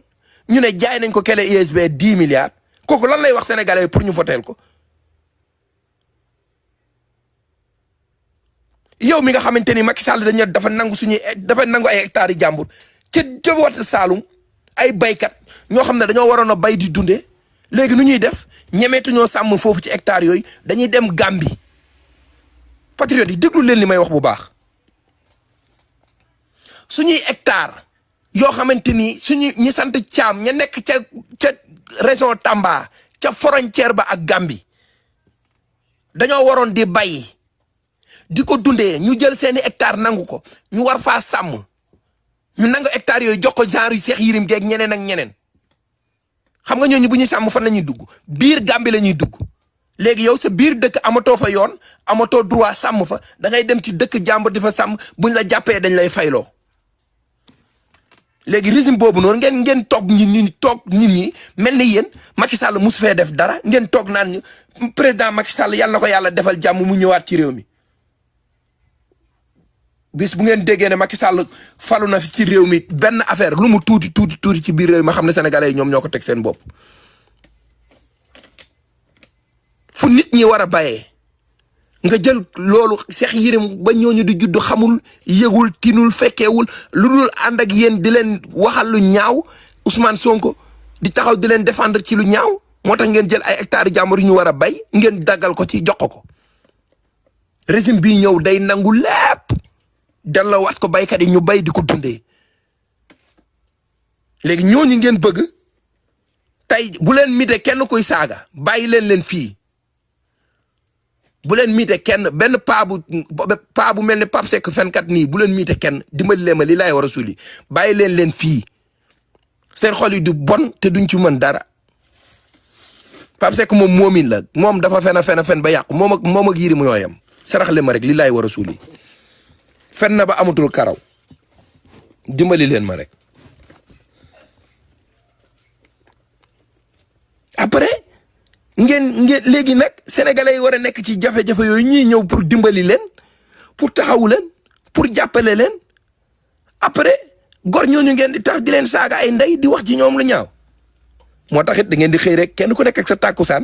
ñu ne jaay nañ ko kele ISB 10 milliards kooku lan lay wax sénégalais yi pour ñu voté ko yow mi nga xamante ni Macky Sall dafa nangu ay hectares yi jàmbur ca wata Saalum ay baykat ñoo xam ne dañoo waroon a bay di dundee léegi nu ñuy def ñemeetuñoo sàmm foofu ci hectares yooyu dañuy dem Gambie patriotes yi déglu leen li may wax bu baax suñuy hectares yoo xamante ni ñi sant Caam ña nekk ca région Tamba ca frontière ba ak Gambie dañoo waroon di bay di ko dundee ñu jël seeni hectares nangu ko ñu war faa sàmm ñu nangu hectares yooyu jox ko genre yu Cheikh Yérim geeg ñeneen ak ñeneen xam nga ñooñu bu ñuy sàmm fan la ñuy dugg biir Gambie la ñuy dugg léegi yow sa biir dëkk amatoo fa yoon amatoo droit sàmm fa da ngay dem ci dëkk jàmbur di fa sàmm buñ la jàppee dañ lay fayloo léegi régime boobu noonu ngeen toog nit ñi mel ni yéen Macky Sall mosu fee def dara ngeen toog naan ñu président Macky Sall yàlla na ko yàlla defal jàmm mu ñëwaat ci réew mi. bis bu ngeen déggee ne Macky Sall falu na fi ci réew mi benn affaire lu mu tuuti ci biir réew mi ma xam ne sénégalais yi ñoom ñoo ko teg seen bopp fu nit ñi war a bayee nga jël loolu Cheikh Yérim ba ñooñu di judd xamul yëgul tinul fekkeewul lu dul ànd ak yéen di leen waxal lu ñaaw Ousmane Sonko di taxaw di leen défendre ci lu ñaaw moo tax ngeen jël ay hectares jàmbur yu ñu war a bay ngeen daggal ko ci jox ko régime bii ñëw day nangu lépp delloowaat ko baykat yi ñu bay di ko dundee léegi ñooñu ngeen bëgg tey bu leen mite kenn kuy saaga bàyyi leen fii bu leen miite kenn benn paa bu mel ni Pape Seck fenkat nii bu leen miite kenn dimbali leen ma li laay war a suuli bàyyi leen fii seen xol yi du bon te duñ ci mën dara Pape Seck moom moomin la moom dafa fen ba yàqu moom ak Yérim ñooyam sarax leen ma rek li laay war a suuli fen na ba amatul karaw dimbali leen ma rek après ngeen léegi nag sénégalais yi war a nekk ci jafe-jafe yooyu ñii ñëw pour dimbali leen pour taxawu leen pour jàppale leen après gor ñooñu ngeen di tax di leen saaga ay ndey di wax ci ñoom lu ñaaw moo tax it da ngeen di xëy rek kenn ku nekk ak sa tàkkusaan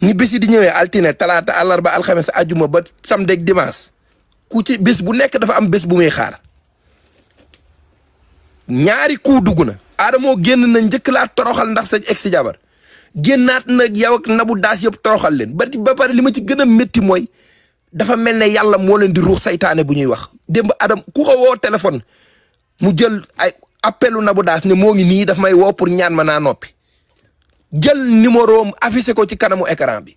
ni bés yi di ñëwee altine talaata àllarba alxames ajuma ba samedi ak dimanche ku ci bés bu nekk dafa am bés bu muy xaar ñaari ku dugg na Adamo génn na njëkk laa toroxal ndax sa ex si jabar génnaat nag yow ak Nabou Dash yëpp toroxal leen ba pare li ma ci gën a métti mooy dafa mel ne yàlla moo leen di ruux saytaane bu ñuy wax démb Adam ku ko woo téléphone mu jël ay appelu Nabou Dash ne moo ngi nii daf may woo pour ñaan ma naa noppi jël numéro am affiché ko ci kanamu écran bi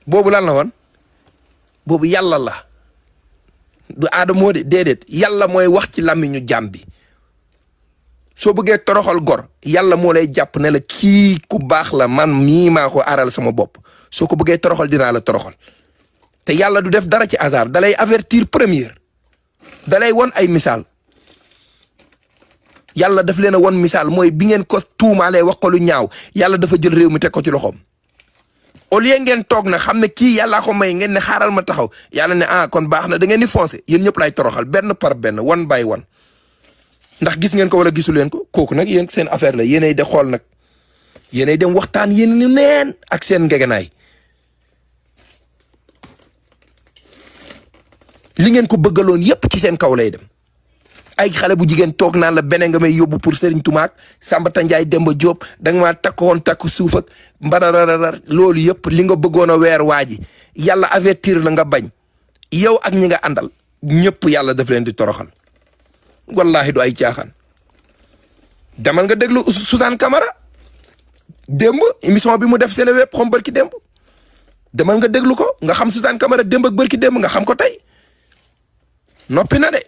boobu lan la woon boobu yàlla la du Adamo de déedéet yàlla mooy wax ci làmmiñu jàmm bi soo bëggee toroxal gor yàlla moo lay jàpp ne la kii ku baax la man mii maa ko aral sama bopp soo ko bëggee toroxal dinaa la toroxal te yàlla du def dara ci hasard dalay avertir première dalay won ay misaal yàlla daf leen a won misaal mooy bi ngeen ko tuumaalee wax ko lu ñaaw yàlla dafa jël réew mi teg ko ci loxoom au lieu ngeen toog na xam ne kii yàllaa ko may ngeen ne xaaral ma taxaw yàlla ne kon baax na da ngeen di foncer yéen ñëpp lay toroxal benn par benn one by one ndax gis ngeen ko wala gisu leen ko kooku nag yéen seen affaire la yéenay de xool nag yéenay dem waxtaan yéen ni neen ak seen ngegenaay li ngeen ko bëggaloon yépp ci seen kaw lay dem ay xale bu jigéen toog naan la beneen nga may yóbbu pour Serigne Toumaak Samba Tandiaye Demba Diop da nga maa takkoon takku suuf ak mbarararar loolu yëpp li nga bëggoon a weer waa ji yàlla avertir la nga bañ yow ak ñi nga àndal ñëpp yàlla daf leen di toroxal wallahi du ay caaxaan demal nga déglu Suzanne Camara démb émission bi mu def seen web xam bërki démb demal nga déglu ko nga xam Suzanne Camara démb ak bërki démb nga xam ko tey noppi na de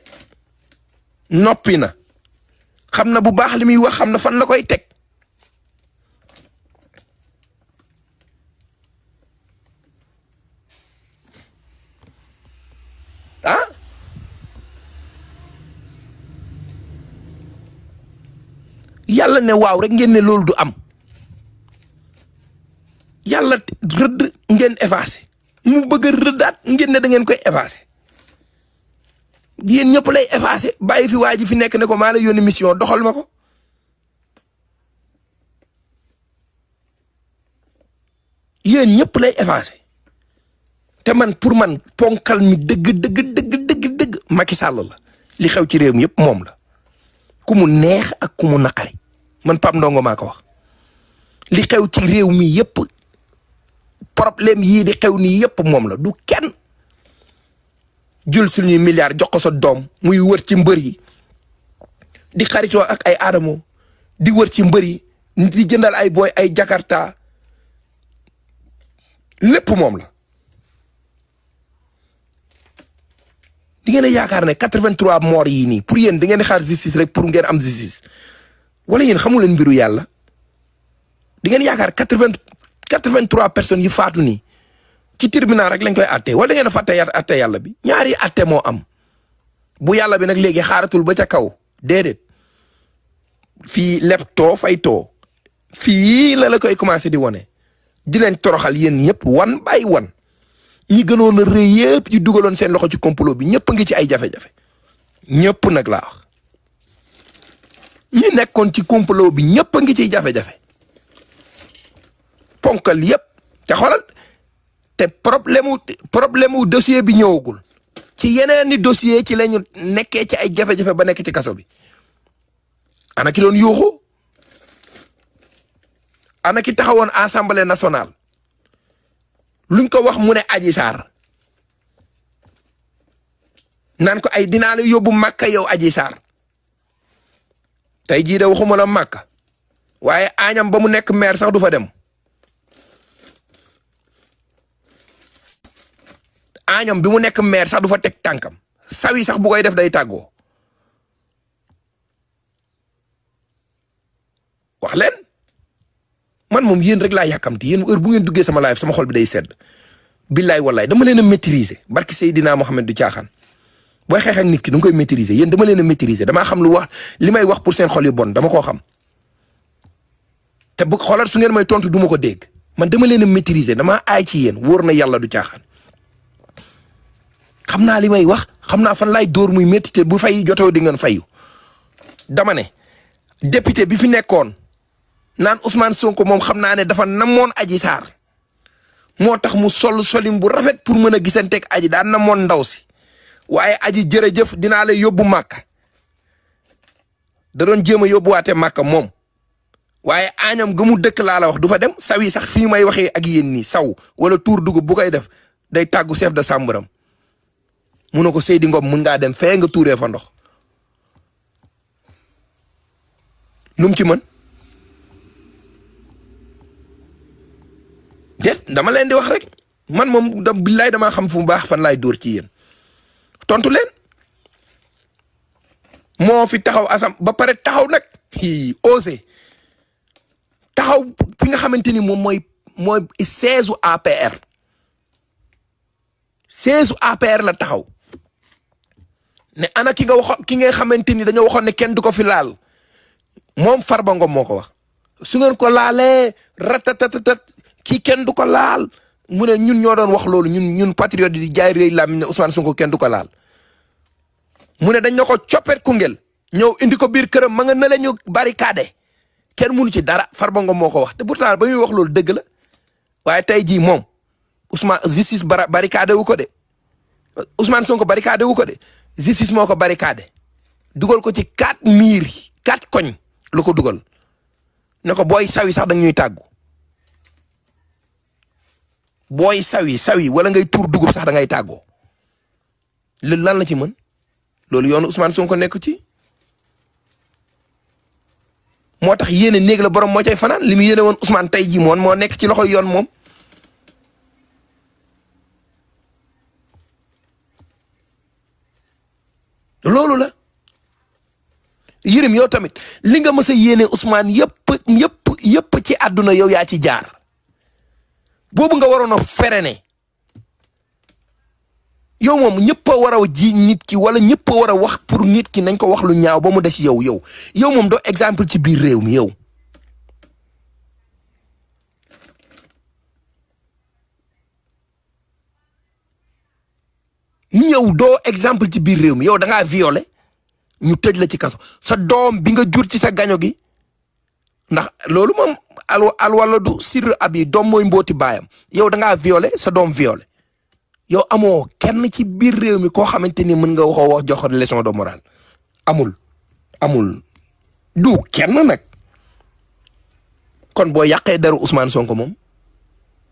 noppi na xam na bu baax li muy wax xam na fan la koy teg yàlla ne waaw rek ngeen ne loolu du am yàlla rëdd ngeen effacé mu bëgg a rëddaat ngeen ne da ngeen koy effacé yéen ñëpp lay effacé bàyyi fi waa ji fi nekk ne ko maa la yónni mission doxal ma ko yéen ñëpp lay effacé te man pour man ponkal mi dëgg Macky Sall la li xew ci réew mi yëpp moom la ku mu neex ak ku mu naqari man Pape Ndongo maa ko wax li xew ci réew mi yëpp problème yii di xew nii yëpp moom la du kenn jul suñuy milliards jox ko sa doom muy wër ci mbër yi di xaritoo ak ay Adamo di wër ci mbër yi di jëndal ay boy ay Jakarta lépp moom la di ngeen a yaakaar ne 83 morts yii nii pour yéen da ngeen di xaar justice rek pour ngeen am justice wala yéen xamu leen mbiru yàlla di ngeen yaakaar 83 personnes yi faatu nii ci tribunal rek lañ koy àtte wala da ngeen a fàtte àtte yàlla bi ñaari àtte moo am bu yàlla bi nag léegi xaaratul ba ca kaw déedéet fii lépp too fay too fii la koy commencé di wone di leen toroxal yéen ñëpp one by one ñi gënoon a rëy yëpp ñu dugaloon seen loxo ci complot bi ñëpp a ngi ci ay jafe-jafe ñëpp nag laa wax ñi nekkoon ci complot bi ñëpp a ngi ciy jafe-jafe ponkal yëpp te xoolal te problème wu dossier bi ñëwagul ci yeneen ni dossier ci lañu nekkee ci ay jafe-jafe ba nekk ci kaso bi ana ki doon yuuxu ana ki taxawoon assemblée nationale luñ ko wax mu ne Adji Sarr naan ko ay dinaa la yóbbu Màkka yow Adji Sarr tey jii de waxuma la Màkka waaye Agnam ba mu nekk maire sax du fa dem Agnam bi mu nekk maire sax du fa teg tànkam sawi sax bu koy def day tàggoo wax leen man moom yéen rek laa yàkkamti yéen heure bu ngeen duggee sama live sama xol bi day sedd billaay wallaay dama leen a maîtriser barki Seydina Mohamed du caaxaan booy xeex ak nit ki da nga koy maîtriser yéen dama leen a maîtriser damaa xam lu wax li may wax pour seen xol yu bon dama koo xam te bu xoolal su ngeen may tontu du ma ko dégg man dama leen a maîtriser damaa aay ci yéen wóor na yàlla du caaxaan xam naa li may wax xam naa fan laay dóor muy métti te bu fay jotoo di ngeen fayu dama ne député bi fi nekkoon naan Ousmane Sonko moom xam naa ne dafa namoon Adji Sarr moo tax mu solin bu rafet pour mën a gisanteeg Adji daan namoon ndaw si waaye Adji jërëjëf dinaa la yóbbu Màkka da doon jéem a yóbbuwaate Màkka moom waaye Agnam ga mu dëkk laa la wax du fa dem saw yi sax fii may waxee ak yéen nii saw wala tuur dugub bu koy def day tàggu chef de chambre am mu ne ko Seydi Ngom mun ngaa dem fee nga tuuree fa ndox lu mu ci mën déet dama leen di wax rek man moom billaay damaa xam fu mu baax fan laay dóor ci yéen tontu leen moo fi taxaw asam ba pare taxaw nag osé taxaw fi nga xamante ni moom mooy 16 APR 16 APR la taxaw ne ana ki nga xamante ni dañoo waxoon ne kenn du ko fi laal moom Farba Ngom moo ko wax su ngeen ko laalee ratatatat kii kenn du ko laal mu ne ñun ñoo doon wax loolu ñun patriote di jaay réy làmmiñ ne Ousmane Sonko kenn du ko laal mu ne dañ na ko coppet Koungheul ñëw indi ko biir këram ma nga ne la ñu barricade kenn mënu ci dara Farba Ngom moo ko wax te pourtant ba muy wax loolu dëgg la waaye tey jii moom Ousmane justice barricade wu ko de Ousmane Sonko barricade wu ko de justice moo ko barricade dugal ko ci 4 miir 4 koñ lu ko dugal ne ko booy sawi sax da ñuy tàggu booy sawi wala ngay tuur dugub sax da ngay tàggoo lan la ci mën loolu yoonu Ousmane Sonko nekk ci moo tax yéene néeg la borom moo cay fanaan li mu yéene woon Ousmane tey jii moo nekk ci loxoy yoon moom loolu la Yérim yow tamit li nga mës a yéene Ousmane yëpp ci àdduna yow yaa ci jaar boobu nga waroon a ferene yow moom ñëpp a war a ji nit ki wala ñëpp a war a wax pour nit ki nañ ko wax lu ñaaw ba mu des yow moom doo exemple ci biir réew mi yow doo exemple ci biir réew mi yow da ngaa violé ñu tëj la ci kaso sa doom bi nga jur ci sa gaño gi ndax loolu moom al wala du sirr ab yi doom mooy mbooti baayam yow da ngaa violé sa doom violé yow amoo kenn ci biir réew mi koo xamante ni mën nga wax jox leçon de morale amul du kenn nag kon boo yàqee deru Ousmane Sonko moom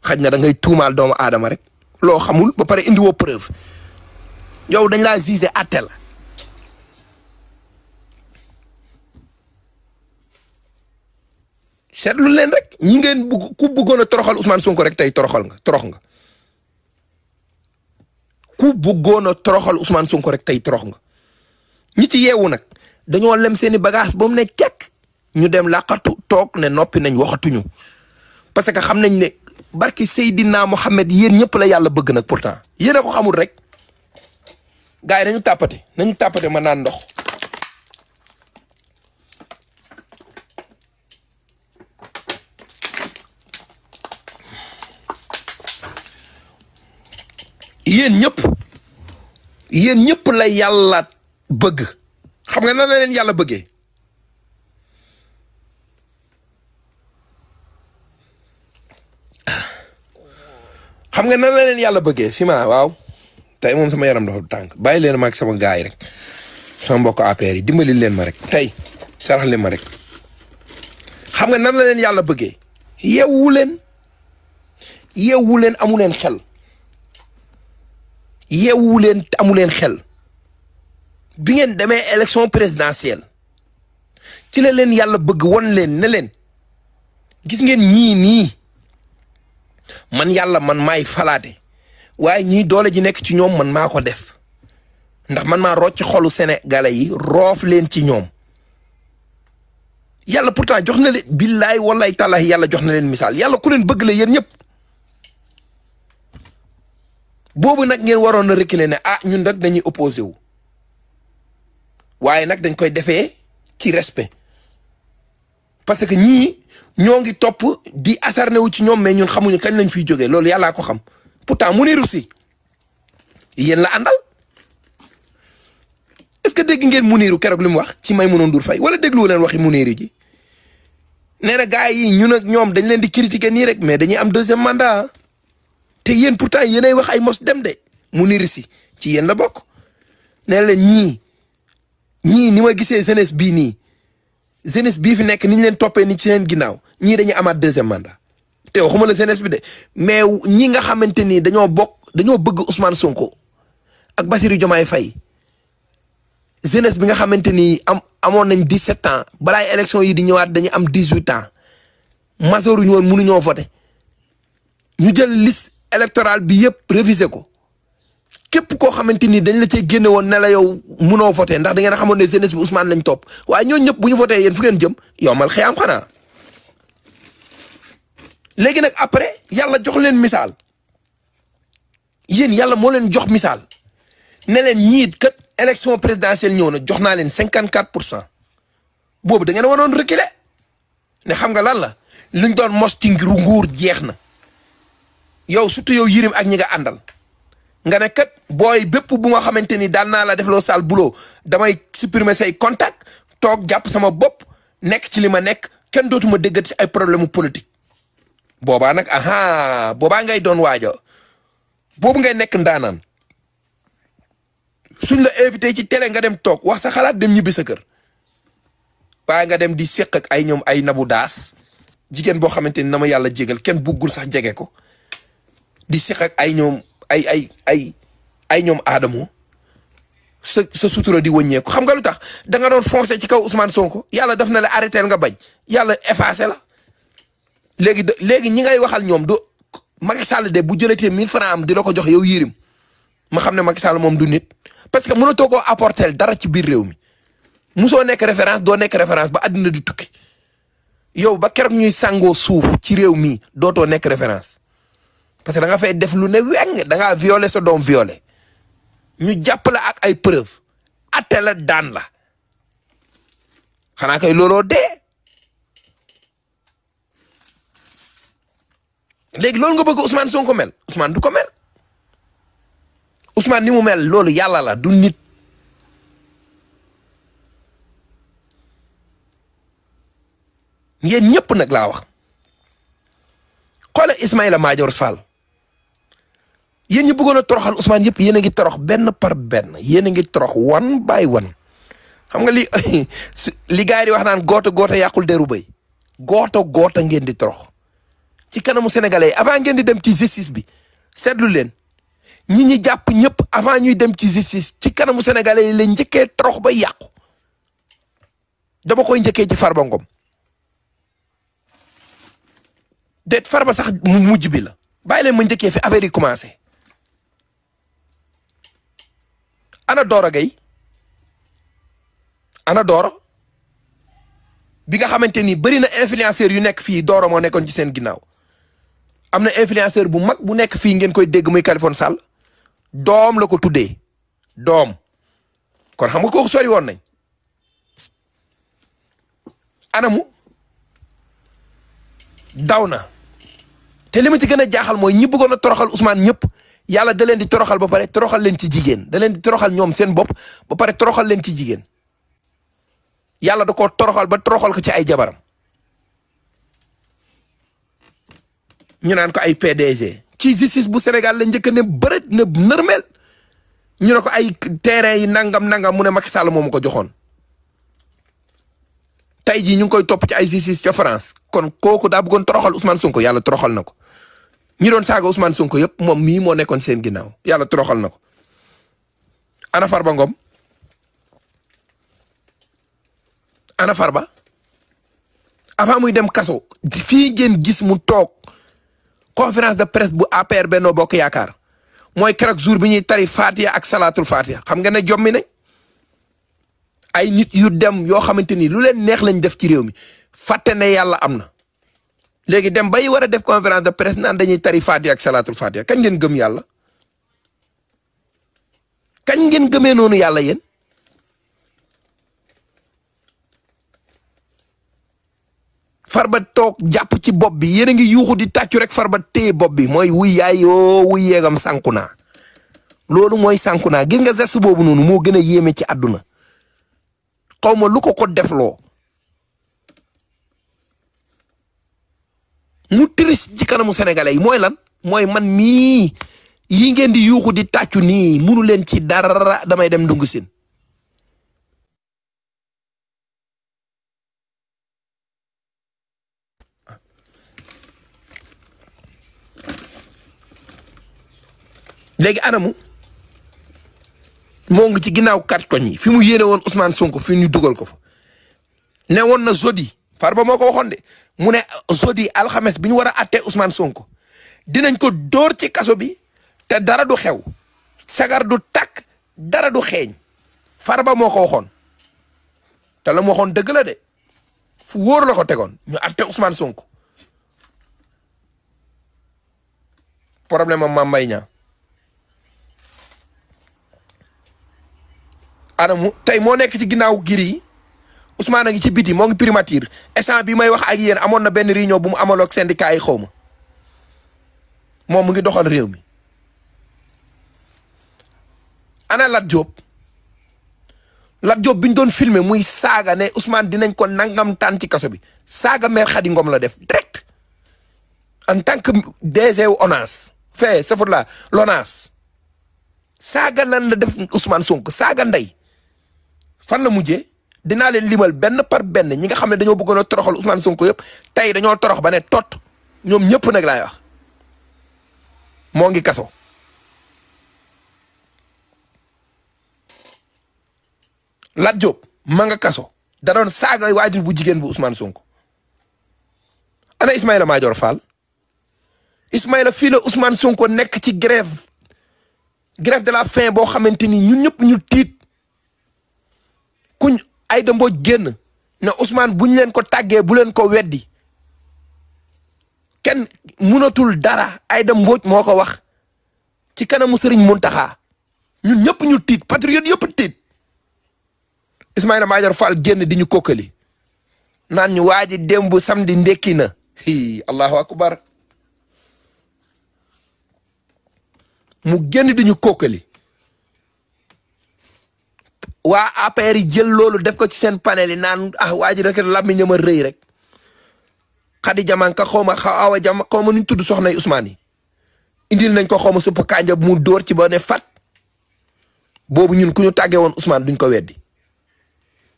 xaj na da ngay tuumaal doomu aadama rek loo xamul ba pare indi woo preuve yow dañ laa jugé àtte la seetlu leen rek ñi ngeen ku bëggoon a toroxal Ousmane Sonko rek tey torox nga ku bëggoon a toroxal Ousmane Sonko rek tey torox nga ñi ci yeewu nag dañoo lem seeni bagage ba mu ne kekk ñu dem laqatu toog ne noppi nañ waxatuñu parce que xam nañ ne barki Seydina Mohamed yéen ñëpp la yàlla bëgg nag pourtant yéen a ko xamul rek gars yi nañu tàppate ma naan ndox yéen ñëpp la yàlla bëgg xam nga nan la leen yàlla bëggee xam nga nan la leen yàlla bëggee fi ma waaw tey moom sama yaram dafa tànk bàyyi leen ma ak sama gaay rek sama mbokk APR yi dimbali leen ma rek tey sarax leen ma rek xam nga nan la leen yàlla bëggee yeewu leen amu leen xel yeewu leen amu leen xel bi ngeen demee élection présidentielle ci la leen yàlla bëgg won leen ne leen gis ngeen ñii nii man yàlla man maay falaate waaye ñii doole ji nekk ci ñoom man maa ko def ndax man maa rocc xolu sénégalais yi roof leen ci ñoom yàlla pourtant jox na leen billaay wallaay tàllaay yàlla jox na leen misaal yàlla ku leen bëgg la yéen ñëpp boobu nag ngeen waroon a reculer ne ah ñun nag dañuy opposé wu waaye nag dañ koy defee ci respect parce que ñii ñoo ngi topp di asarne wu ci ñoom mais ñun xamuñu kañ lañ fiy jógee loolu yàllaa ko xam pourtant Mounirou Sy yéen la àndal est-ce que dégg ngeen Mounirou keroog li mu wax ci Maïmouna Ndour Faye wala dégluwu leen waxi Mounirou ji nee na gars yi ñun ak ñoom dañ leen di critiquer nii rek mais dañuy am deuxième mandat te yéen pourtant yéenay wax ay mos dem de Mounirou Sy ci yéen la bokk nee leen ñii ni ma gisee jeunesse bii nii jeunesse bii fi nekk ni ñu leen toppee ni ci seen ginnaaw ñii dañuy amaat deuxième mandat te waxuma la jeunesse bi de mais ñi nga xamante ni dañoo bëgg Ousmane Sonko ak Bassirou Diomaye Faye jeunesse bi nga xamante ni amoon nañ 17 ans balaay élection yi di ñëwaat dañu am 18 ans majeur ñu woon mënuñoo voté ñu jël liste électorale bi yëpp révisé ko képp koo xamante ni dañ la cee génne woon ne la yow mënoo voté ndax da ngeen a xamoon ne jeunesse bi Ousmane lañ topp waaye ñooñu ñëpp bu ñu voté yéen fu ngeen jëm yow mal xëy am xanaa léegi nag après yàlla jox leen misaal yéen yàlla moo leen jox misaal ne leen ñii kat élection présidentielle ñëw na jox naa leen 54% boobu da ngeen a waroon reculer ne xam nga lan la liñ doon mos ci nguur jeex na yow surtout yow Yirim ak ñi nga àndal nga ne kat booy bépp bu nga xamante ni daan naa la def loo sale boulot damay supprimer say contact toog jàpp sama bopp nekk ci li ma nekk kenn dootuma déggat ci ay problème politique boobaa nag aha boobaa ngay doon waajo boobu ngay nekk ndaanaan suñ la invité ci télé nga dem toog wax sa xalaat dem ñibbi sa kër waaye nga dem di séq ak ay ñoom ay Nabou Daas jigéen boo xamante ni na ma yàlla jégal kenn buggul sax jege ko di séq ak ay ñoom ay ñoom Adamo sa sutura di wëññeeku xam nga lu tax da nga doon forcé ci kaw Ousmane Sonko yàlla daf na la arrêté nga bañ yàlla effacé la léegi ñi ngay waxal ñoom do Macky Sall de bu jëlatee 1000 francs am di la ko jox yow Yirim ma xam ne Macky Sall moom du nit parce que mënatoo koo apporter dara ci biir réew mi musoo nekk référence doo nekk référence ba àddina di tukki yow ba keroog ñuy sangoo suuf ci réew mi dootoo nekk référence parce que da nga fay def lu ne weng da ngaa violé sa doom violé ñu jàpp la ak ay preuve atte la daan la xanaa kay looloo dee léegi loolu nga bëgg Ousmane Sonko mel Ousmane du ko mel Ousmane ni mu mel loolu yàlla la du nit yéen ñëpp nag laa wax xoolal Ismaïla Madior Fall yéen ñi bëggoon a toroxal Ousmane yëpp yéen a ngi torox benn par benn yéen a ngi torox one by one xam nga li gars yi di wax naan goota yàqul deru bëy goota ngeen di torox ci kanamu sénégalais avant ngeen di dem ci justice bi seetlu leen ñi jàpp ñëpp avant ñuy dem ci justice ci kanamu sénégalais yi lañ njëkkee torox ba yàqu dama koy njëkkee ci Farba Ngom déet Farba sax mu mujj bi la bàyyi leen ma njëkkee fi affaire yi commencé ana Doro Gueye ana Doro bi nga xamante ni bëri na influenceur yu nekk fii Doro moo nekkoon ci seen ginnaaw am na influenceur bu mag bu nekk fii ngeen koy dégg muy Kaliphone Sall doom la ko tuddee doom kon xam nga kooku sori woon nañ anamu daw na te li ma ci gën a jaaxal mooy ñi bëggoon a toroxal Ousmane ñëpp yàlla da leen di toroxal ba pare toroxal leen ci jigéen da leen di toroxal ñoom seen bopp ba pare toroxal leen ci jigéen yàlla da koo toroxal ba toroxal ko ci ay jabaram ñu naan ko ay PDG ci justice bu Sénégal la njëkk ne bërët ne nërmeel ñu ne ko ay terrain yi nangam mu ne Macky Sall moo ma ko joxoon tey jii ñu ngi koy topp ci ay justice ca France kon kooku daa bëggoon toroxal Ousmane Sonko yàlla toroxal na ko ñi doon saaga Ousmane Sonko yëpp moom mii moo nekkoon seen ginnaaw yàlla toroxal na ko. ana Farba Ngom ana Farba avant muy dem kaso fii ngeen gis mu toog conférence de presse bu APR Benno Bokk Yaakaar mooy keroog jour bi ñuy tari Fatiha ak Salatul Fatiha xam nga ne jommi nañ ay nit yu dem yoo xamante ni lu leen neex lañ def ci réew mi fàtte ne yàlla am na léegi dem bay war a def conférence de presse naan dañuy tari Fatiha ak Salatul Fatiha kañ ngeen gëm yàlla kañ ngeen gëmee noonu yàlla yéen Farba toog jàpp ci bopp bi yéen a ngi yuuxu di tàccu rek Farba téye bopp bi mooy wuy yaay yoo wuy yeegam sànku naa loolu mooy sànku naa gis nga geste boobu noonu moo gën a yéeme ci àdduna xaw ma lu ko defloo mu triste ci kanamu sénégalais yi mooy lan mooy man mii yi ngeen di yuuxu di tàccu nii munu leen ci dara damay dem ndungu sin léegi anamu moo ngi ci ginnaaw carton yi fi mu yéene woon Ousmane Sonko fi ñu dugal ko fa ne woon na jeudi Farba moo ko waxoon de mu ne jeudi alxames bi ñu war a àttee Ousmane Sonko dinañ ko dóor ci kaso bi te dara du xew sagar du takk dara du xeeñ Farba moo ko waxoon te la mu waxoon dëgg la de fu wóor la ko tegoon ñu àtte Ousmane Sonko problème am Mame Mbaye Niang anamu tey moo nekk ci ginnaaw giri yi Ousmane a ngi ci biti moo ngi primature instant bi may wax ak yéen amoon na benn réunion bu mu amaloog syndicat yi xaw ma moom mu ngi doxal réew mi ana Lat Diop bi ñu doon filmer muy saaga ne Ousmane dinañ ko nangam tànn ci kaso bi saaga mère Khady Ngom la def direct en tant que DG wu ONAS fee safut la l'ONAS saaga lan la def Ousmane Sonko saaga ndey fan la mujjee dinaa leen limal benn par benn ñi nga xam ne dañoo bëggoon a toroxal Ousmane Sonko yëpp tey dañoo torox ba ne tot ñoom ñëpp nag laay wax moo ngi kaso Lat Diop ma nga kaso da doon saaga waajur bu jigéen bu Ousmane Sonko ana Ismaïla Madior Fall Ismaïla fii la Ousmane Sonko nekk ci grève de la faim boo xamante ni ñun ñëpp ñu tiit kuñ Aïda Mbodj génn ne Ousmane buñ leen ko tàggee bu leen ko weddi kenn munatul dara Aïda Mbodj moo ko wax ci kanamu Serigne Mountakha ñun ñëpp ñu tiit patriote yëpp tiit Ismaïla Madior Fall génn di ñu kokkali naan ñu waa ji démb samedi ndekki na allahu akbar mu génn di ñu kokkali waa APR yi jël loolu def ko ci seen panel yi naan waa ji rek làmmiñam a rëy rek Khady Diamanka xaw ma Awa Jam xaw ma nu ñu tudd soxna Ousmane yi indil nañ ko xaw ma suppa kànja mu dóor ci ba ne fat boobu ñun ku ñu tàggee woon Ousmane duñ ko weddi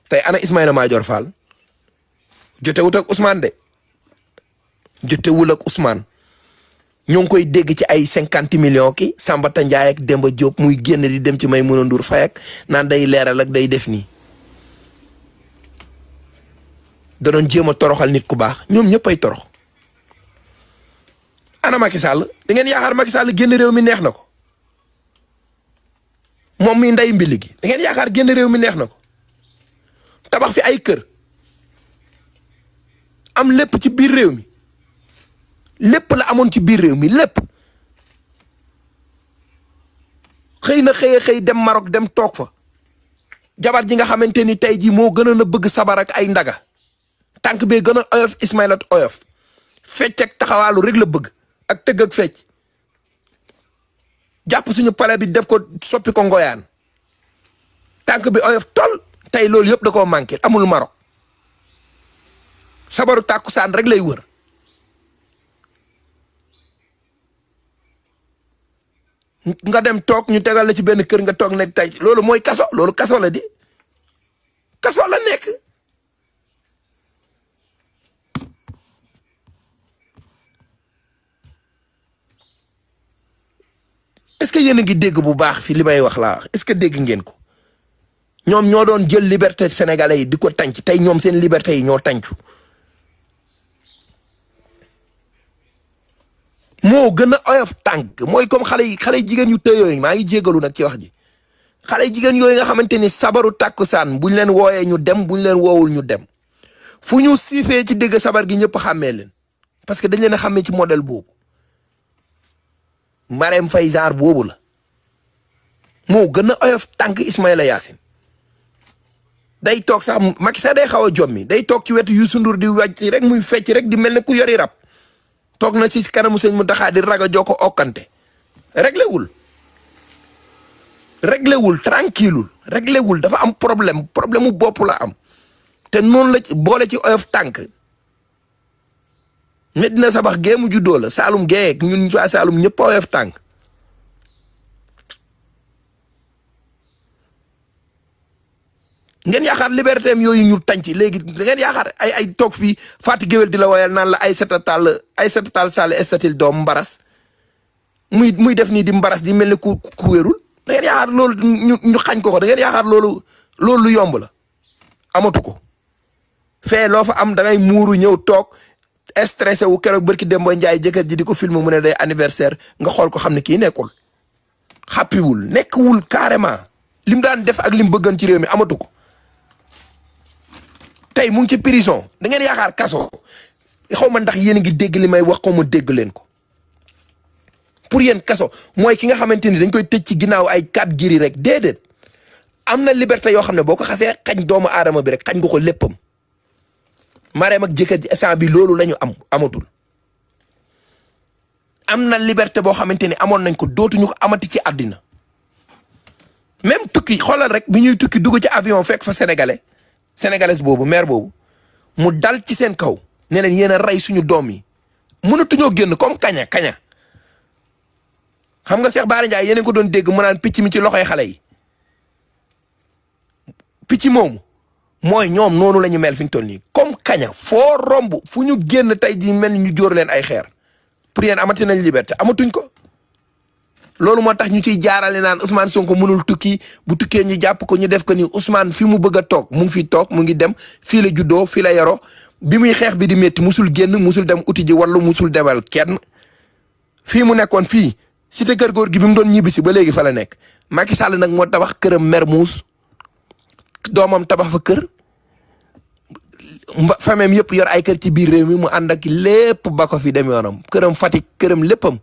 tey ana Ismaïla Madior Fall jotewut ak Ousmane de jotewul ak Ousmane ñoo ngi koy dégg ci ay 50 millions ki Sambata Ndiaye ak Demba Diop muy génn di dem ci Maïmouna Ndour Faye ak naan day leeral ak day def nii da doon jéem a toroxal nit ku baax ñoom ñëpp ay torox ana Macky Sall da ngeen yaakaar Macky Sall génn réew mi neex na ko moom mi nday mbili gi da ngeen yaakaar génn réew mi neex na ko tabax fi ay kër am lépp ci biir réew mi lépp la amoon ci biir réew mi lépp xëy na xëy dem Maroc dem toog fa jabar ji nga xamante ni tey jii moo gënoon a bëgg sabar ak ay ndaga tànk bee gën a oyof Ismaïla oyof fecc ak taxawaalu rek la bëgg ak tëgg ak fecc jàpp suñu palais bi def ko soppi ko ngoyaan tànk bi oyof tol tey loolu yëpp da koo manqué amul Maroc sabaru tàkkusaan rek lay wër nga dem toog ñu tegal la ci benn kër nga toog ne tey loolu mooy kaso loolu kaso la di kaso la nekk. est-ce que yéen a ngi dégg bu baax fi li may wax laa wax est-ce que dégg ngeen ko ñoom ñoo doon jël liberté sénégalais yi di ko tànc tey ñoom seen liberté yi ñoo tàncu moo gën a oyof tànk mooy comme xale yi jigéen yu tëy yooyu maa ngi jégalu nag ci wax ji xale jigéen yooyu nga xamante ni sabaru tàkkusaan buñ leen wooyee ñu dem buñ leen woowul ñu dem fu ñu siifee ci dégg sabar gi ñëpp xàmmee leen parce que dañ leen a xàmmee ci modèle boobu Marème Faye genre boobu la moo gën a oyof tànk Ismaïla Yacine day toog sax Macky sax day xaw a jommi day toog ci wetu Youssou Ndour di wàcc rek muy fecc rek di mel ne ku yori rab toog na si kanamu sëñ Mountakha di raga joo ko okkante réglé wul tranquille wul dafa am problème mu bopp la am te noonu la boole ci oyof tànk Medina Sabax gee mu juddoo la Saalum gee ñun waa Saalum ñëpp oyof tànk ngeen yaakaar liberté am yooyu ñu tànc léegi ngeen yaakaar ay toog fii Fatou Guewel di la woyal naan la Aïssata Tall Sall estatil doom mbaras muy def nii di mbaras di mel ne ku wérul da ngeen yaakaar loolu ñu xañ ko da ngeen yaakaar loolu lu yomb la amatu ko fee loo fa am da ngay muuru ñëw toog stressé wu keroog barki Demba Ndiaye jëkkër ji di ko film mu ne day anniversaire nga xool ko xam ne kii nekkul nekkwul carrément lim daan def ak lim bëggan ci réew mi amatu ko tey mu ngi ci prison da ngeen yaakaar kaso xaw ma ndax yéen a ngi dégg li may wax ko ma dégg leen ko pour yéen kaso mooy ki nga xamante ni dañ koy tëj ci ginnaaw ay 4 giri rek déedéet am na liberté yoo xam ne boo ko xasee xañ doomu aadama bi rek xañ nga ko léppam Marème ak jëkkër ji instant bi loolu la ñu amatul am na liberté boo xamante ni amoon nañ ko dootuñu ko amati ci àddina même tukki xoolal rek bi ñuy tukki dugg ci avion fekk fa sénégalaise boobu mère boobu mu dal ci seen kaw ne leen yéen a rey suñu doom yi mënatuñoo génn comme kaña xam nga Cheikh Bara Ndiaye yéen ko doon dégg mu naan picc mi ci loxoy xale yi picc moomu mooy ñoom noonu la ñu mel fi ñu toll nii comme kaña foo romb fu ñu génn tey ji mel ni ñu jóor leen ay xeer pour yéen amati nañ liberté amatuñ ko loolu moo tax ñu ciy jaarale naan Ousmane Sonko mënul tukki bu tukkee ñu jàpp ko ñu def ko ni Ousmane fi mu bëgg a toog mu ngi fi toog mu ngi dem fii la juddoo fii la yaroo bi muy xeex bi di métti musul génn musul dem uti ji wala musul demal kenn fii mu nekkoon fii cité kër góor gi bi mu doon ñibbisi ba léegi fa la nekk Macky Sall nag moo tabax këram Mermoz doomam tabax fa kër famem yëpp yor ay kër ci biir réew mi mu ànd ak lépp ba ko fi dem yoonam këram Fatick këram léppam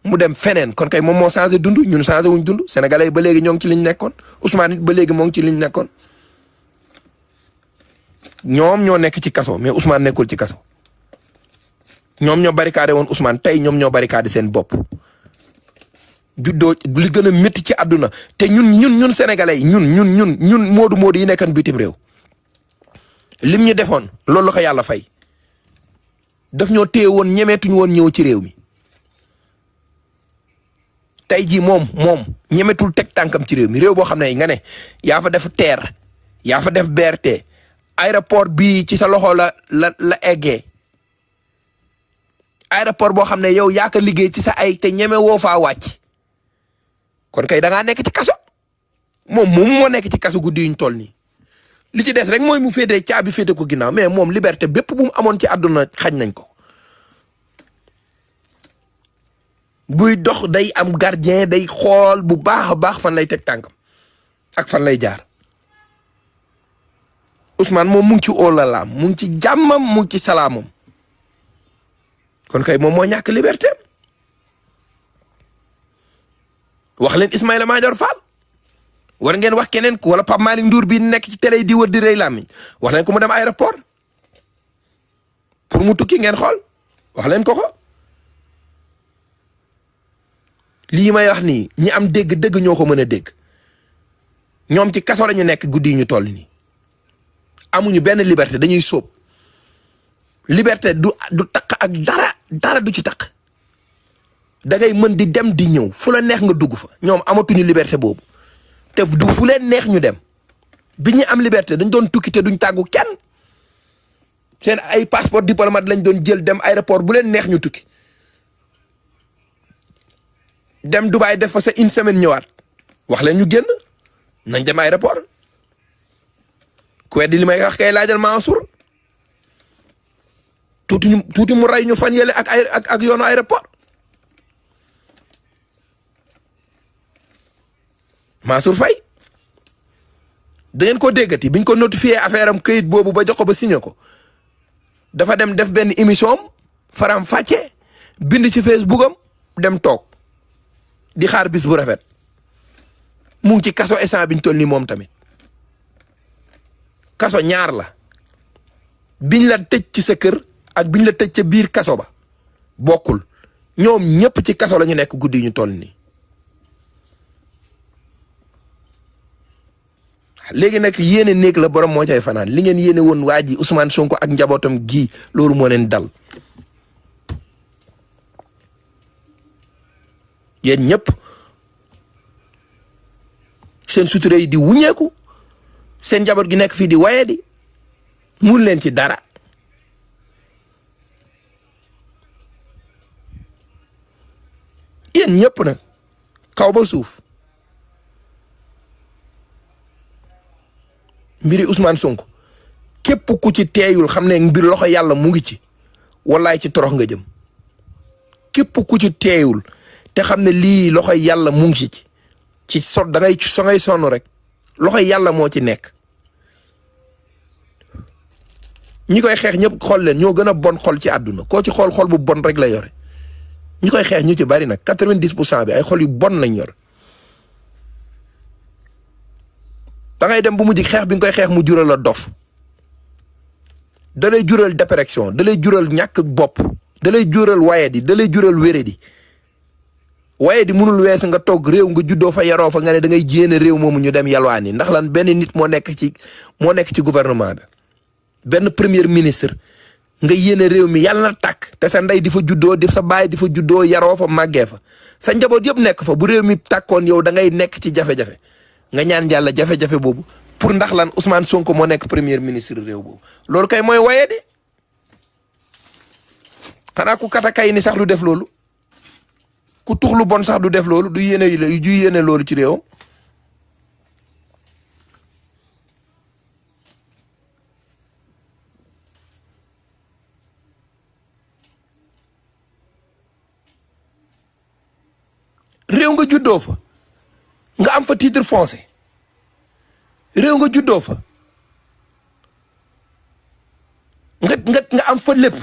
mu dem feneen kon kay moom moo changé dund ñun changé wuñ dund sénégalais yi ba léegi ñoo ngi ci liñ nekkoon Ousmane it ba léegi moo ngi ci liñ nekkoon ñoom ñoo nekk ci kaso mais Ousmane nekkul ci kaso ñoom ñoo barricadé woon Ousmane tey ñoom ñoo barricadé seen bopp juddoo li gën a métti ci àdduna te ñun sénégalais yi ñun moodu yi nekkan bitim réew lim ñu defoon loolu la ko yàlla fay daf ñoo téye woon ñemeetuñu woon ñëw ci réew mi tey jii moom ñemetul teg tànkam ci réew mi réew boo xam ne nga ne yaa fa def TER yaa fa def BRT aéroport bii ci sa loxo la eggee aéroport boo xam ne yow yaa ko liggéey ci sa ay te ñeme woo faa wàcc kon kay da ngaa nekk ci kaso moom moo nekk ci kaso guddi yuñ toll nii li ci des rek mooy mu féetee caabi féete ko ginnaaw mais moom liberté bépp bu mu amoon ci àdduna xañ nañ ko buy dox day am gardien day xool bu baax a baax fan lay teg tànkam ak fan lay jaar Ousmane moom mu ngi ci óolalaam mu ngi ci jàmmam mu ngi ci salaamam kon kay moom moo ñàkk liberté wax leen Ismaïla Madior Fall war ngeen wax keneen ku wala Pape Malick Ndour bi nekk ci télé di wër di rëy làmmiñ wax leen ko mu dem aéroport pour mu tukki ngeen xool wax leen ko lii may wax nii ñi am dégg-dégg ñoo ko mën a dégg ñoom ci kaso la ñu nekk guddi yi ñu toll nii amuñu benn liberté dañuy sóob liberté du taq ak dara du ci taq da ngay mën di dem di ñëw fu la neex nga dugg fa ñoom amatuñu liberté boobu te du fu leen neex ñu dem bi ñu am liberté dañ doon tukki te duñ tàggu kenn seen ay passeport diplomate lañ doon jël dem aéroport bu leen neex ñu tukki dem Dubaï def fa sa une semaine ñëwaat wax leen ñu génn nañ dem aéroport ku weddi li may wax kay laajal Mansour tuuti mu rey ñu fan yële ak yoonu aéroport Mansour Faye da ngeen ko déggati biñ ko notifié affaire am këyit boobu ba jox ko ba signé ko dafa dem def benn émission am faram fàcce bind ci Facebook am dem toog di xaar bis bu rafet mu ngi ci kaso instant biñ toll nii moom tamit kaso ñaar la biñ la tëj ci sa kër ak biñ la tëj ca biir kaso ba bokkul ñoom ñëpp ci kaso la ñu nekk guddi ñu toll nii. léegi nag yéene néeg la borom moo cay fanaan li ngeen yéene woon waa ji Ousmane Sonko ak njabootam gii loolu moo leen dal yéen ñëpp seen sutura yi di wuñeeku seen njaboot gi nekk fii di waye di mun leen ci dara yéen ñëpp nag kaw ba suuf mbiri Ousmane Sonko képp ku ci teeyul xam ne mbir loxo yàlla mu ngi ci wallaay ci torox nga jëm képp ku ci teeyul te xam ne lii loxo yàlla mu ngi ci da ngay sonn rek loxo yàlla moo ci nekk ñi koy xeex ñëpp xool leen ñoo gën a bon xol ci àdduna koo ci xool xol bu bon rek la yore ñi koy xeex ñu ci bari nag 90% bi ay xol yu bon lañ yor da ngay dem bu mujj xeex bi nga koy xeex mu jural la dof da lay jural dépression da lay jural ñàkk bopp da lay jural wayadi da lay jural wéredi wayadi mënul wees nga toog réew nga juddoo fa yaroo fa nga ne da ngay jéene réew moomu ñu dem yalwaani ndax lan benn nit moo nekk ci gouvernement bi benn premier ministre nga yéene réew mi yàlla na tàkk te sa ndey di fa juddoo di sa baay di fa juddoo yaroo fa màggee fa sa njaboot yëpp nekk fa bu réew mi tàkkoon yow da ngay nekk ci jafe-jafe nga ñaan yàlla jafe-jafe boobu pour ndax lan Ousmane Sonko moo nekk premier ministre réew boobu loolu kay mooy waye de xanaa ku katakay ni sax du def loolu ku tux lu bon sax du def loolu du yéene loolu ci réewam réew nga juddoo fa nga am fa titre foncier réew nga juddoo fa nga am fa lépp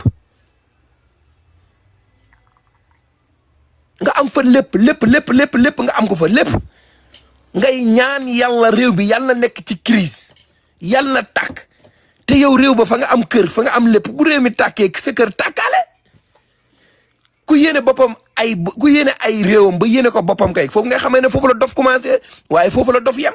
nga am fa lépp nga am ko fa lépp ngay ñaan yàlla réew bi yàlla na nekk ci crise yàlla na tàkk te yow réew ba fa nga am kër fa nga am lépp bu réew mi tàkkee sa kër tàkkaale ku yéene boppam ku yéene ay réewam ba yéene ko boppam kay foofu nga xamee ne foofu la dof commencé waaye foofu la dof yem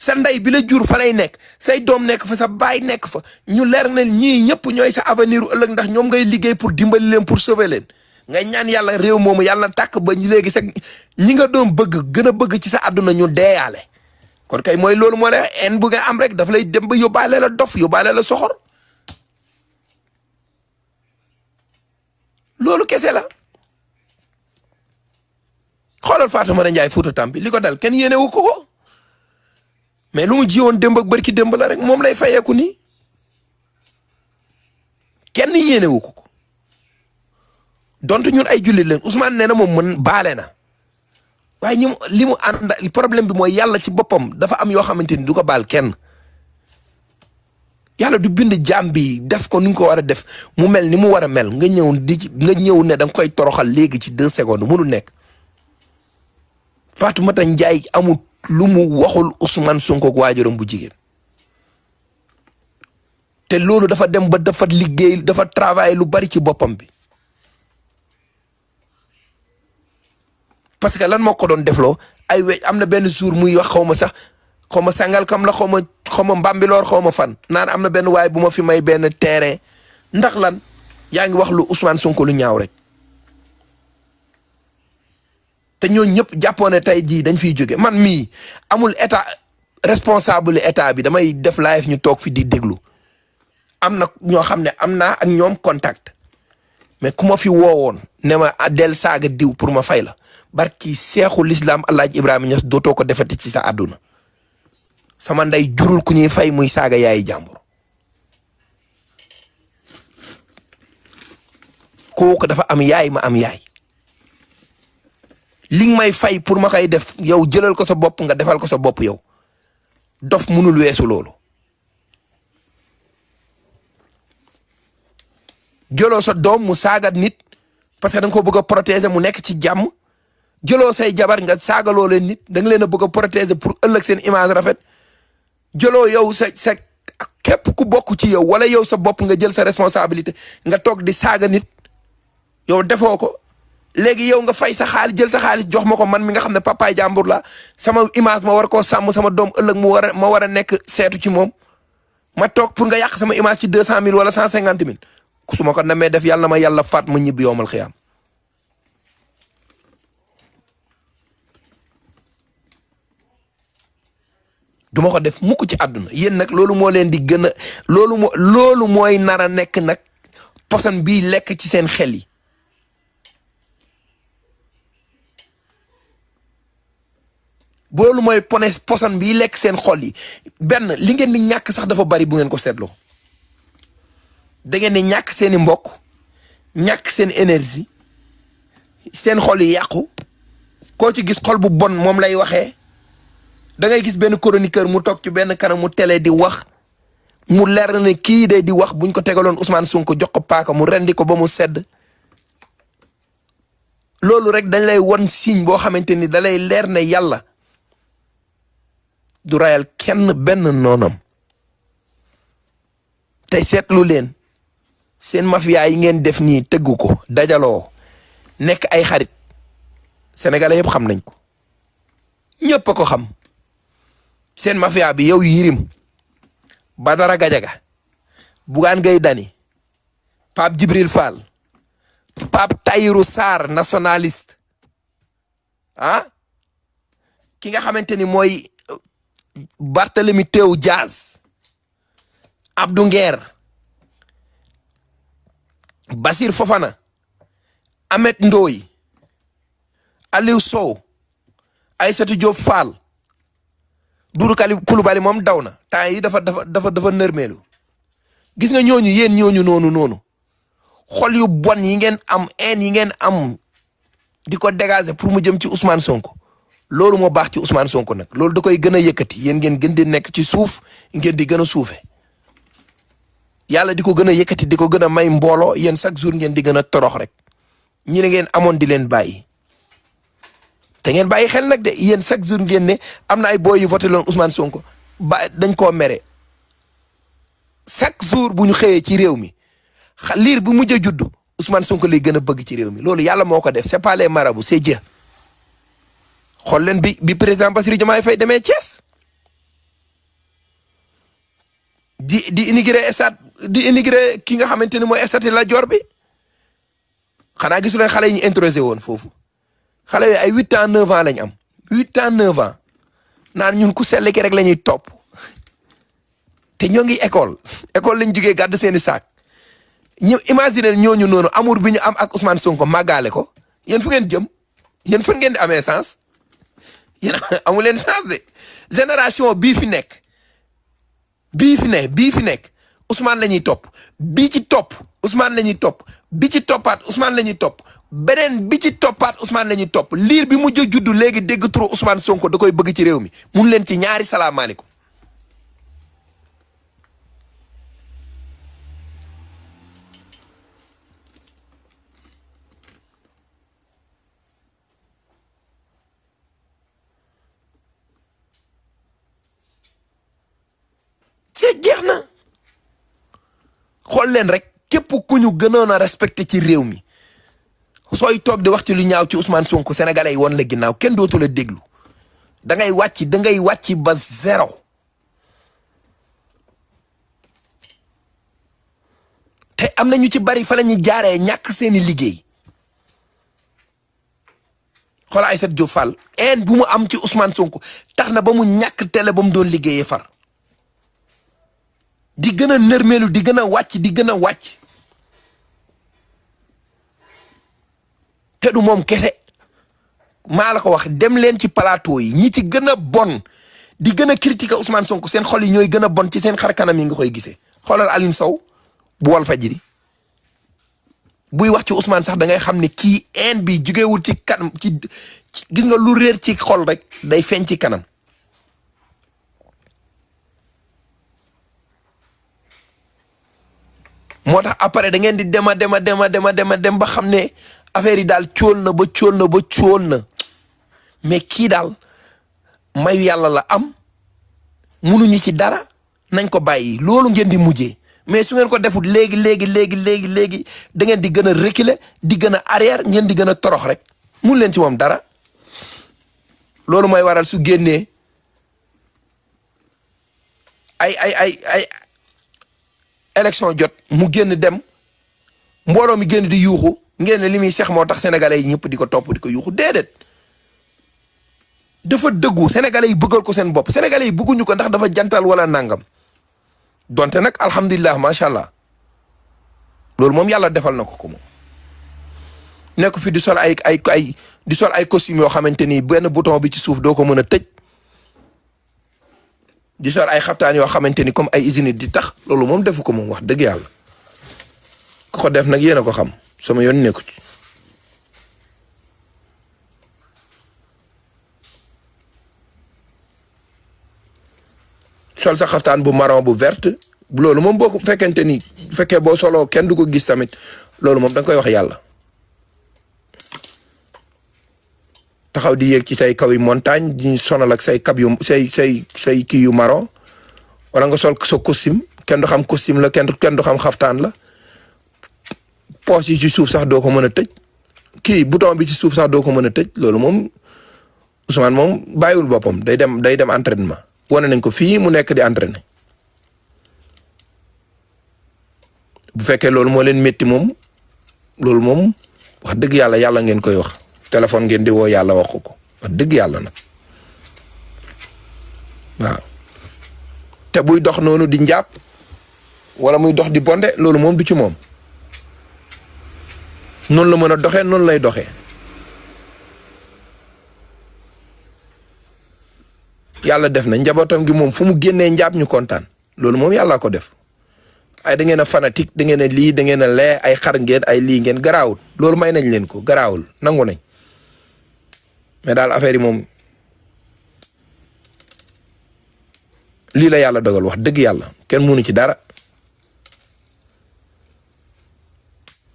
sa ndey bi la jur fa lay nekk say doom nekk fa sa baay nekk fa ñu leer na ñii ñëpp ñooy sa avenir u ëllëg ndax ñoom ngay liggéey pour dimbali leen pour sauver leen nga ñaan yàlla réew moomu yàlla na tàkk ba ñu léegi sa ñi nga doon bëgg gën a bëgg ci sa àdduna ñu deeyaale kon kay mooy loolu moo lay en bu nga am rek daf lay dem ba yóbbaale la dof yóbbaale la soxor loolu kese la xoolal Fatoumata Ndiaye Fouta Tampi li ko dal kenn yéene wu ko mais lu mu jiwoon démb ak barki démb la rek moom lay fayeeku nii kenn yéene wu ko donte ñun ay jullit leen Ousmane nee na moom mën baale na waaye li mu ànd problème bi mooy yàlla ci boppam dafa am yoo xamante ni du ko baal kenn yàlla du bind jaam bi def ko ni nga ko war a def mu mel ni mu war a mel nga ñëw ne da nga koy toroxal léegi ci 2 secondes mënu nekk Fatoumata Ndiaye amul lu mu waxul Ousmane Sonko ak waajuram bu jigéen te loolu dafa dem ba dafa liggéey dafa travailler lu bari ci boppam bi parce que lan moo ko doon defloo ay we am na benn jour muy wax xaw ma sangal kam la xaw ma mbambiloor xaw ma fan naan am na benn waay bu ma fi may benn terrain ndax lan yaa ngi wax lu Ousmane Sonko lu ñaaw rek te ñooñu ñëpp jàppoon ne tey jii dañ fiy jóge man mii amul état responsable état bi damay def live ñu toog fi di déglu am na ñoo xam ne am naa ak ñoom contact mais ku ma fi woowoon ne ma del saaga diw pour ma fay la barki seexul islam Alaaji Ibrahima Niass dootoo ko defati ci sa àdduna sama ndey jurul ku ñuy fay muy saaga yaayi jàmbur kooku dafa am yaay ma am yaay li nga may fay pour ma koy def yow jëlal ko sa bopp nga defal ko sa bopp yow dof munul weesu loolu jëloo sa doom mu saagat nit parce que da nga ko bëgg a protéger mu nekk ci jàmm jëloo say jabar nga saagaloo leen nit da nga leen a bëgg a protéger pour ëllëg seen image rafet jëloo yow sa képp ku bokk ci yow wala yow sa bopp nga jël sa responsabilité nga toog di saaga nit yow defoo ko léegi yow nga fay sa xaalis jël sa xaalis jox ma ko man mi nga xam ne papaay jàmbur la sama image ma war koo sàmm sama doom ëllëg ma war a nekk seetu ci moom ma toog pour nga yàq sama image ci 200 000 wala 150 000 ku su ma ko namee def yàlla na ma yàlla faat ma ñibbi yowmal xiyaam du ma ko def mukk ci àdduna yéen nag loolu moo leen di gën a loolu mooy nar a nekk nag poson bii lekk ci seen xel yi loolu mooy poson bii lekk seen xol yi benn li ngeen di ñàkk sax dafa bari bu ngeen ko seetloo da ngeen di ñàkk seeni mbokk ñàkk seen énergie seen xol yi yàqu koo ci gis xol bu bon moom lay waxee da ngay gis benn chroniqueur mu toog ci benn kanam mu télé di wax mu leer ne kii day di wax buñ ko tegaloon Ousmane Sonko jox ko paaka mu rendi ko ba mu sedd loolu rek dañ lay won signe boo xamante ni da lay leer ne yàlla du rayal kenn benn noonam tey seetlu leen seen mafia yi ngeen def nii tëggu ko dajaloo nekk ay xarit sénégalais yëpp xam nañ ko ñëpp a ko xam seen mafia bi yow Yirim Badara Gajaga Bougane Gueye Dany Pape Djibril Fall Pape Tahirou Sarr nationaliste ki nga xamante ni mooy Barthélemy Tew Diaz Abdou Nguer Basir Fofana Ahmed Ndoye Aliou Sow Aïssatou Diop Fall Doudou Coulibaly moom daw na temps yi dafa nërmeelu gis nga ñooñu yéen ñooñu noonu xol yu bon yi ngeen am haine yi ngeen am di ko dégager pour mu jëm ci Ousmane Sonko loolu moo baax ci Ousmane Sonko nag loolu da koy gën a yëkkati yéen ngeen gën di nekk ci suuf ngeen di gën a suufe yàlla di ko gën a yëkkati di ko gën a may mbooloo yéen chaque jour ngeen di gën a torox rek ñi ne ngeen amoon di leen bàyyi te ngeen bàyyi xel nag de yéen chaque jour ngeen ne am na ay boy yu voté loon Ousmane Sonko ba dañ koo mere chaque jour bu ñu xëyee ci réew mi liir bu mujj a judd Ousmane Sonko lay gën a bëgg ci réew mi loolu yàlla moo ko def c'est pas les marabouts c'est Dieu xool leen bi président Bassirou Diomaye Faye demee Thiès di immigré ki nga xamante ni mooy stade Lat Dior bi xanaa gisu leen xale yi ñu introsé woon foofu xale yooyu ay 8 ans 9 ans lañ am 8 ans 9 ans naan ñun ku sell ki rek la ñuy topp te ñoo ngi école lañ jugee gàddu seeni saak ñu imaginer ñooñu noonu amour bi ñu am ak Ousmane Sonko màggaale ko yéen fu ngeen jëm yéen fan ngeen di amee sens yéen amu leen sens de génération bii fi nekk Ousmane la ñuy topp bii ci topp Ousmane la ñuy topp bi ci toppaat Ousmane la ñuy topp beneen bi ci toppaat Ousmane la ñuy topp liir bi mujj a juddu léegi dégg turu Ousmane Sonko da koy bëgg ci réew mi mun leen ci ñaari salaamaaleykum c'est jeex na xool leen rek képp ku ñu gënoon a respecté ci réew mi sooy toog di wax ci lu ñaaw ci Ousmane Sonko sénégalais yi woon la ginnaaw kenn dootu la déglu da ngay wàcc ba zéro te am na ñu ci bari fa la ñuy jaaree ñàkk seeni liggéey xoola Aïssatou Diop Fall en bu mu am ci Ousmane Sonko tax na ba mu ñàkk télé ba mu doon liggéeyee far di gën a nërmeelu di gën a wàcc di gën a wàcc te du moom kese maa la ko wax dem leen ci plateau yi ñi ci gën a bon di gën a critiquer Ousmane Sonko seen xol yi ñooy gën a bon ci seen xar kanam yi nga koy gisee xoolal Alioune Sow bu Walfadjri buy wax ci Ousmane sax da ngay xam ne kii haine bi jugewul ci kanam ci gis nga lu réer ci xol rek day feeñ ci kanam moo tax après da ngeen di dem ba xam ne affaire yi daal cóol na ba cóol na mais kii daal mayu yàlla la am munuñu ci dara nañ ko bàyyi loolu ngeen di mujjee mais su ngeen ko defut léegi da ngeen di gën a reculer di gën a arrière ngeen di gën a torox rek mun leen ci moom dara loolu mooy waral su génnee ay élection jot mu génn dem mbooloo mi génn di yuuxu ngeen ne li muy seex moo tax sénégalais yi ñëpp di ko topp di ko yuuxu déedéet dafa dëggu sénégalais yi bëggal ko seen bopp sénégalais yi bëgguñu ko ndax dafa jantal wala nangam donte nag alhamdulilah macha allah loolu moom yàlla defal na ko moom nekk fi di sol di sol ay costume yoo xamante ni benn bouton bi ci suuf doo ko mën a tëj di sol ay xaftaan yoo xamante ni comme ay usine di tax loolu moom defu ko moom wax dëgg yàlla ku ko def nag yéen a ko xam sama yoon nekku ci sol sa xaftaan bu marron bu verte loolu moom boo ko fekkente ni fekkee boo soloo kenn du ko gis tamit loolu moom da nga koy wax yàlla taxaw di yéeg ci say kaw yi montagne di sonal ak say kab yu say kii yu marron wala nga sol sa costume kenn du xam costume la kenn du xam xaftaan la poos yi ci suuf sax doo ko mën a tëj kii bouton bi ci suuf sax doo ko mën a tëj loolu moom Ousmane moom bàyyiwul boppam day dem entraînement wane nañ ko fii mu nekk di entraîner bu fekkee loolu moo leen métti moom loolu moom wax dëgg yàlla ngeen koy wax téléphone ngeen di woo yàlla wax ko wax dëgg yàlla nag waaw te buy dox noonu di njàpp wala muy dox di bonde loolu moom du ci moom noonu la mën a doxee noonu lay doxee yàlla def na njabootam gi moom fu mu génnee njàpp ñu kontaan loolu moom yàlla ko def ay da ngeen a fanatique da ngeen a lii da ngeen a lee ay xar ngeen ay lii ngeen garaawul loolu may nañ leen ko garaawul nangu nañ mais daal affaire yi moom lii la yàlla dogal wax dëgg yàlla kenn mënu ci dara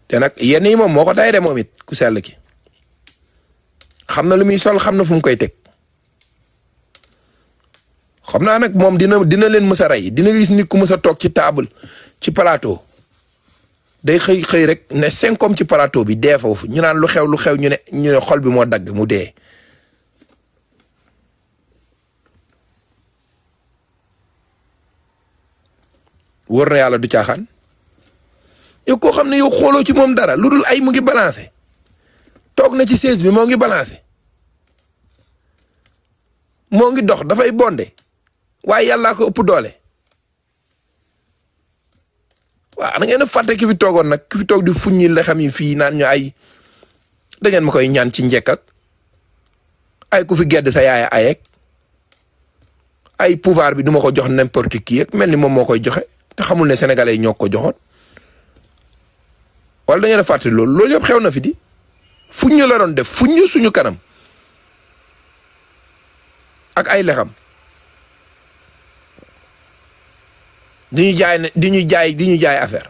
te nag yenn yi moom moo ko tay de moom it ku sell ki xam na lu muy sol xam na fu mu koy teg xam naa nag moom dina leen mës a rey dina gis nit ku mës a toog ci table ci plateau day xëy rek ne 5 comme ci plateau bi dee foofu ñu naan lu xew ñu ne xol bi moo dagg mu dee wóor na yàlla du caaxaan yow koo xam ne yow xooloo ci moom dara lu dul ay mu ngi balancé toog na ci chaise bi moo ngi balancé moo ngi dox dafay bonde waaye yàllaa ko ëpp doole waaw da ngeen a fàtte ki fi toogoon nag ki fi toog di fuññi la xam yi fii naan ñu ay da ngeen ma koy ñaan ci njëkk ak ay ku fi gedd sa yaaya ayek ay pouvoir bi du ma ko jox n'importe qui ak mel ni moom moo koy joxe te xamul ne sénégalais yi ñoo ko joxoon wala da ngeen a fàtte loolu yëpp xew na fi di fuññu la doon def fuññu suñu kanam ak ay lexam di ñu jaay affaire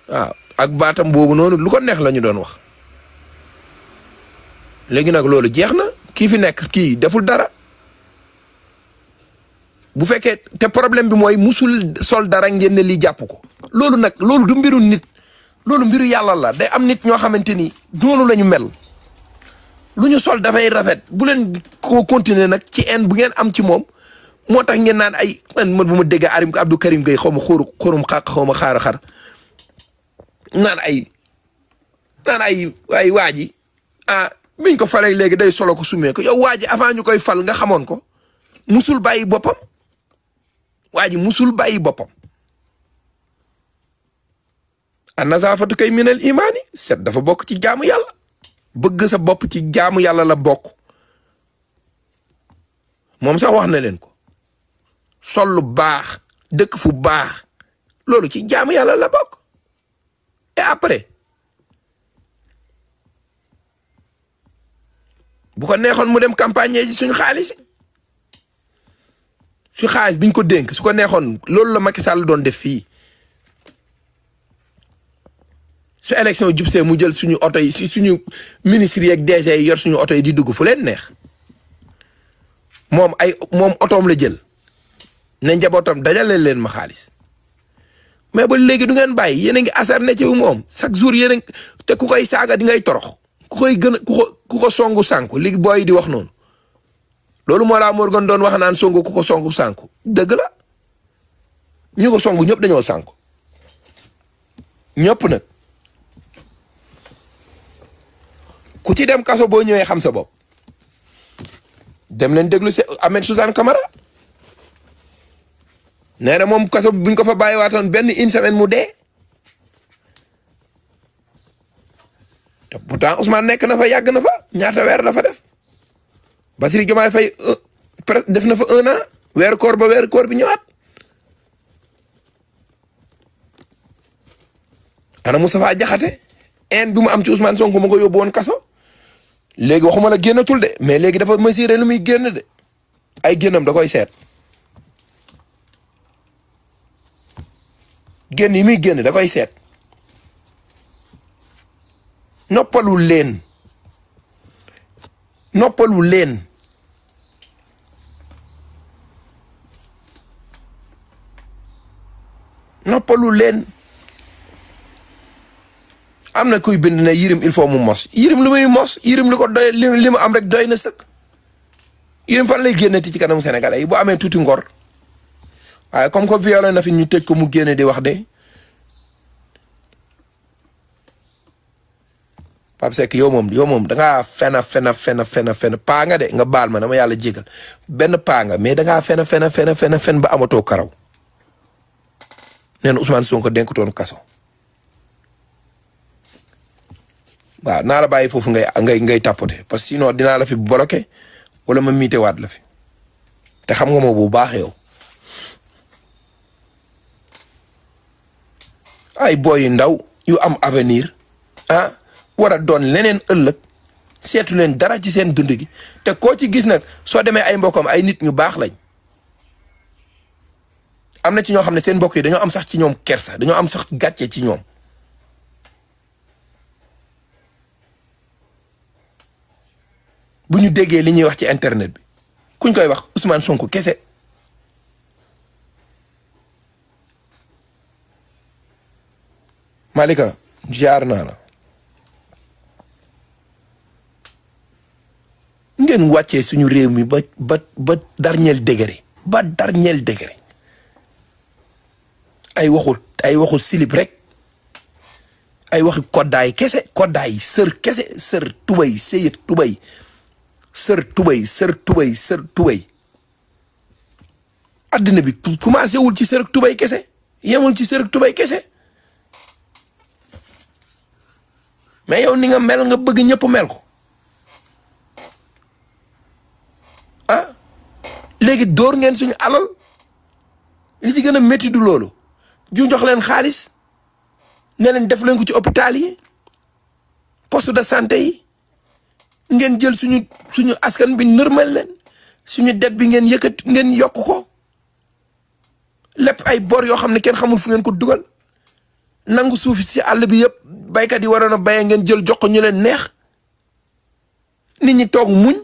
waaw ak baatam boobu noonu lu ko neex la ñu doon wax léegi nag loolu jeex na kii fi nekk kii deful dara bu fekkee te problème bi mooy musul sol dara ngeen ne lii jàpp ko loolu nag loolu du mbiru nit loolu mbiru yàlla la day am nit ñoo xamante ni noonu la ñu mel lu ñu sol dafay rafet bu leen ko continuer nag ci en bu ngeen am ci moom moo tax ngeen naan ay man bu ma déggee Abdou Karim Gueye xaw ma xurum xaq xaw ma xaar naan ay naan ay waa ji biñ ko falee léegi day solo ko sumee ko yow waa ji avant ñu koy fal nga xamoon ko musul bàyyi boppam waa ji musul bàyyi boppam. an-nazaafatu kay minal imaani set dafa bokk ci jaamu yàlla bëgg sa bopp ci jaamu yàlla la bokk moom sax wax na leen ko sol lu baax dëkk fu baax loolu ci jaamu yàlla la bokk et après bu ko neexoon mu dem campagne ji suñu xaalis biñ ko dénk su ko neexoon loolu la Macky Sall doon def fii su élection jubsee mu jël suñu oto yi si suñu ministres yi ak DG yi yor suñu oto yi di dugg fu leen neex moom otoom la jël ne njabootam dajale leen ma xaalis mais ba léegi du ngeen bàyyi yéen a ngi asarne ci moom chaque jour yéen te ku koy saaga di ngay torox ku ko songu sànku li booy di wax noonu loolu moo laa Morgan doon wax naan songu ku ko songu sànku dëgg la ñu ko songu ñëpp dañoo sànku ñëpp nag ku ci dem kaso boo ñëwee xam sa bopp dem leen déglu si Ahmed Suzanne Camara nee na moom kaso buñ ko fa bàyyiwaatoon benn une semaine mu dee te pourtant Ousmane nekk na fa yàgg na fa ñaata weer la fa def Bassirou Diomaye Faye def na fa 1 an weeru koor ba weeru koor bi ñëwaat ana Moustapha Diakhaté bi mu am ci Ousmane Sonko ma ko yóbbu woon kaso léegi waxuma la génnatul de mais léegi dafa mesurer lu muy génn de ay génnam da koy seet génn yi muy génn da koy seet noppalu leen am na kuy bind ne Yirim il faut mu mos Yirim lu muy mos Yirim li ko doy li mu am rek doy na sëkk Yirim fan lay génnati ci kanamu Sénégalais yi bu amee tuuti ngor waaye comme que violé na fi ñu tëj ko mu génne di wax de Pape Seck yow moom dangaa fen paa nga de nga baal ma dama yàlla jégal benn paa nga mais dangaa fen ba amatoo karaw nee na Ousmane Sonko dénkutoon kaso waaw naa la bàyyi foofu ngay tapoter parce que sinon dinaa la fi bloqué wala ma miite waat la fi te xam nga ma bu baax yow ay boy yu ndaw yu am avenir war a doon leneen ëllëg seetu leen dara ci seen dund gi te koo ci gis nag soo demee ay mbokkam ay nit ñu baax lañ am na ci ñoo xam ne seen mbokk yi dañoo am sax ci ñoom kersa dañoo am sax gàcce ci ñoom bu ñu déggee li ñuy wax ci internet bi kuñ koy wax Ousmane Sonko kese Malika jaar naa la ngeen wàccee suñu réew mi ba dernier degré ay waxul silib rek ay waxi koddaay kese koddaay sër kese sër tubay sëyët tubay sër tubay addina bi commencé wul ci sër tubay kese yemul ci sër tubay kese mais yow ni nga mel nga bëgg ñëpp mel ko léegi dóor ngeen suñu alal li ci gën a métti du loolu ju jox leen xaalis ne leen def leen ko ci hôpital yi poste de santé yi ngeen jël suñu askan bi nërmal leen suñu det bi ngeen yëkkat ngeen yokk ko lépp ay bor yoo xam ne kenn xamul fu ngeen ko dugal nangu suufi si àll bi yëpp baykat yi waroon a béyee ngeen jël jox ko ñu leen neex nit ñi toog muñ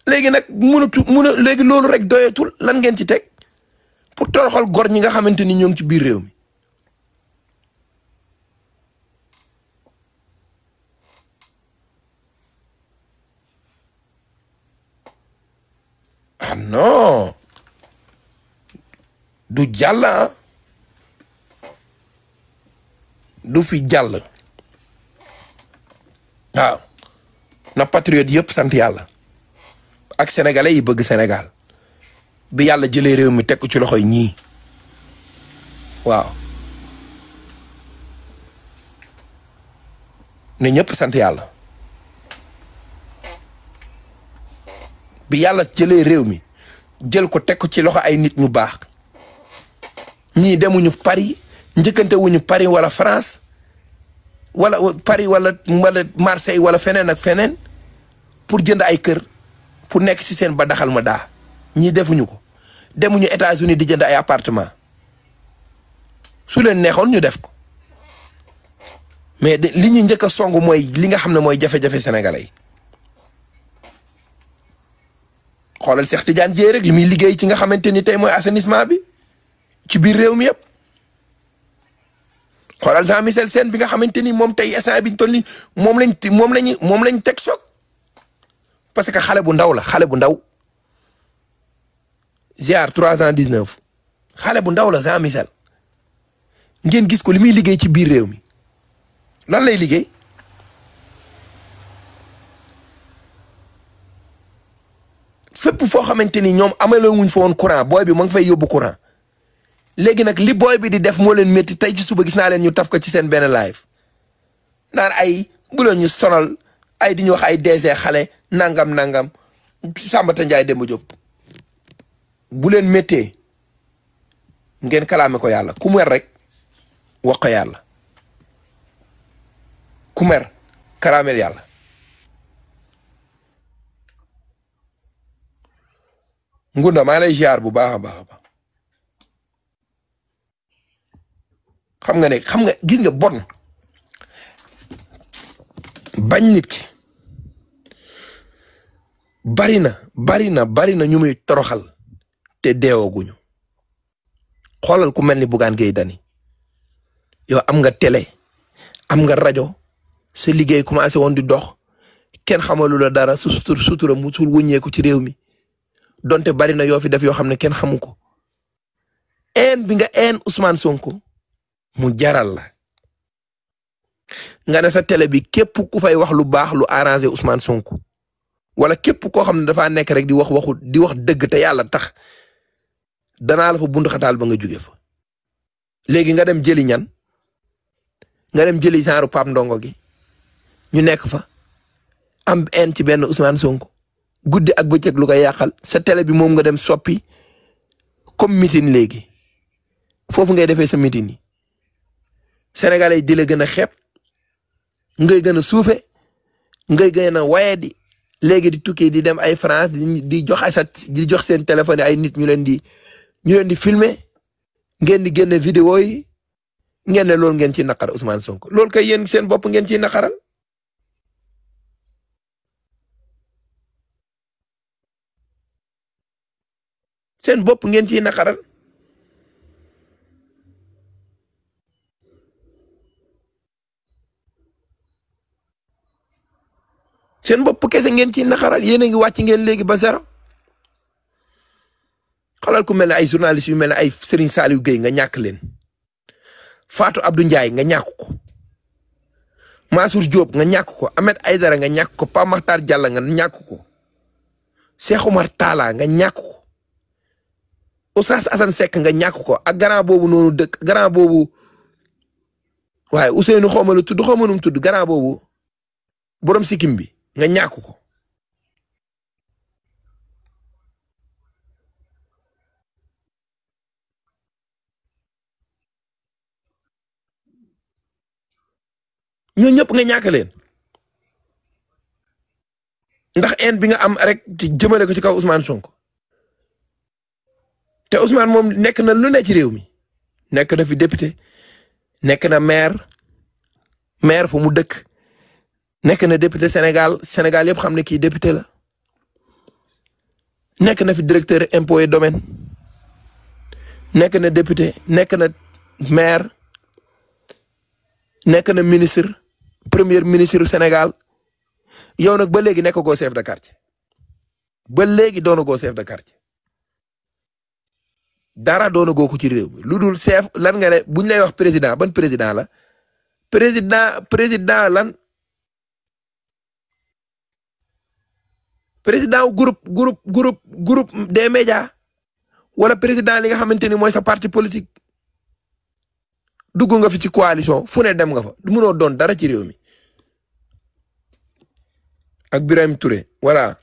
léegi nag léegi loolu rek doyatul lan ngeen ci teg pour toroxal gor ñi nga xamante ni ñoo ngi ci biir réew mi non du jàll du fi jàll waaw na patriote yëpp sant yàlla ak sénégalais yi bëgg Sénégal bi yàlla jëlee réew mi teg ko ci loxoy ñii waaw ne ñëpp sant yàlla bi yàlla jëlee réew mi jël ko teg ko ci loxo ay nit ñu baax ñii demuñu Paris njëkkante wuñu Paris wala France wala Paris wala Marseille wala feneen ak feneen pour jënd ay kër pour nekk ci seen ba daxal ma daa ñii defuñu ko demuñu États-Unis di jënd ay appartement su leen neexoon ñu def ko mais li ñu njëkk a song mooy li nga xam ne mooy jafe-jafe sénégalais yi xoolal Cheikh Tidiane Dièye rek li muy liggéey ci nga xamante ni tey mooy assainissement bi ci biir réew mi yëpp xoolal Jean Michel Sène bi nga xamante ni moom tey instant bi ñu toll nii moom lañ teg soog parce que xale bu ndaw la xale bu ndaw GR 319 xale bu ndaw la Jean Michel ngeen gis ko li muy liggéey ci biir réew mi lan lay liggéey fépp foo xamante ni ñoom amale wuñ fa woon courant booy bi ma ngi fay yóbbu courant léegi nag li booy bi di def moo leen métti tey ci suba gis naa leen ñu taf ko ci seen benn live naan ay bu leen ñu sonal ay di ñu wax ay DG xale nangam Sambata Ndiaye Demba Diop bu leen méttee ngeen kalaame ko yàlla ku mer rek wax ko yàlla ku mer karaamel yàlla Ngunda maa lay ziar bu baax a baax a baax xam nga gis nga bon bañ nit ki bari na ñu muy toroxal te deewaguñu xoolal ku mel ni Bougane Gueye Dany yow am nga télé am nga rajo sa liggéey commencé woon di dox kenn xamalu la dara su sutura musul wëññeeku ci réew mi donte bari na yoo fi def yoo xam ne kenn xamu ko bi nga Ousmane Sonko mu jaral la nga ne sa télé bi képp ku fay wax lu baax lu arrangé Ousmane Sonko wala képp koo xam ne dafaa nekk rek di wax dëgg te yàlla tax danaa la fa bund xataal ba nga jóge fa léegi nga dem jëli ñan nga dem jëli genre Pape Ndongo gi ñu nekk fa am ci benn Ousmane Sonko guddi ak bëccëg lu koy yàqal sa télé bi moom nga dem soppi comme meeting léegi foofu ngay defee sa meeting yi sénégalais yi di la gën a xeeb ngay gën a suufe ngay gën a waye di léegi di tukki di dem ay France di jox seen téléphone ay nit ñu leen di filmer ngeen di génne vidéo yi ngeen ne loolu ngeen ci naqar Ousmane Sonko loolu kay yéen seen bopp ngeen ciy naqaral seen bopp ngeen ciy naqaral seen bopp kese ngeen ciy naqaral yéen a ngi wàcc ngeen léegi ba zéro xalal ku mel ne ay journalistes yu mel ne ay Serigne Saliou Gueye nga ñàkk leen Fatou Abdou Ndiaye nga ñàkk ko Mansour Diop nga ñàkk ko Ahmed Aïdara nga ñàkk ko Pape Makhtar Diallo nga ñàkk ko Cheikh Oumar Talla nga ñàkk ko Oustaz Assane Seck nga ñàkk ko ak grand boobu noonu dëkk grand boobu waaye Ousseynou xawma la tudd xawma nu mu tudd grand boobu borom sikkim bi nga ñàkk ko ñoo ñëpp nga ñàkk leen ndax en bi nga am rek ci jëmale ko ci kaw Ousmane Sonko te Ousmane moom nekk na lu ne ci réew mi nekk na fi député nekk na maire fu mu dëkk nekk na député Sénégal yëpp xam ne kii député la nekk na fi directeur impôt et domaine nekk na député nekk na maire nekk na ministre premier ministre Sénégal yow nag ba léegi nekk goo chef de quartier ba léegi doona goo chef de quartier dara doona goo ko ci réew mi lu dul chef lan nga ne buñ lay wax président ban président la président lan président groupe des médias wala président li nga xamante ni mooy sa parti politique dugg nga fi ci coalition fu ne dem nga fa du mënoo doon dara ci réew mi ak Birahim Touré voilà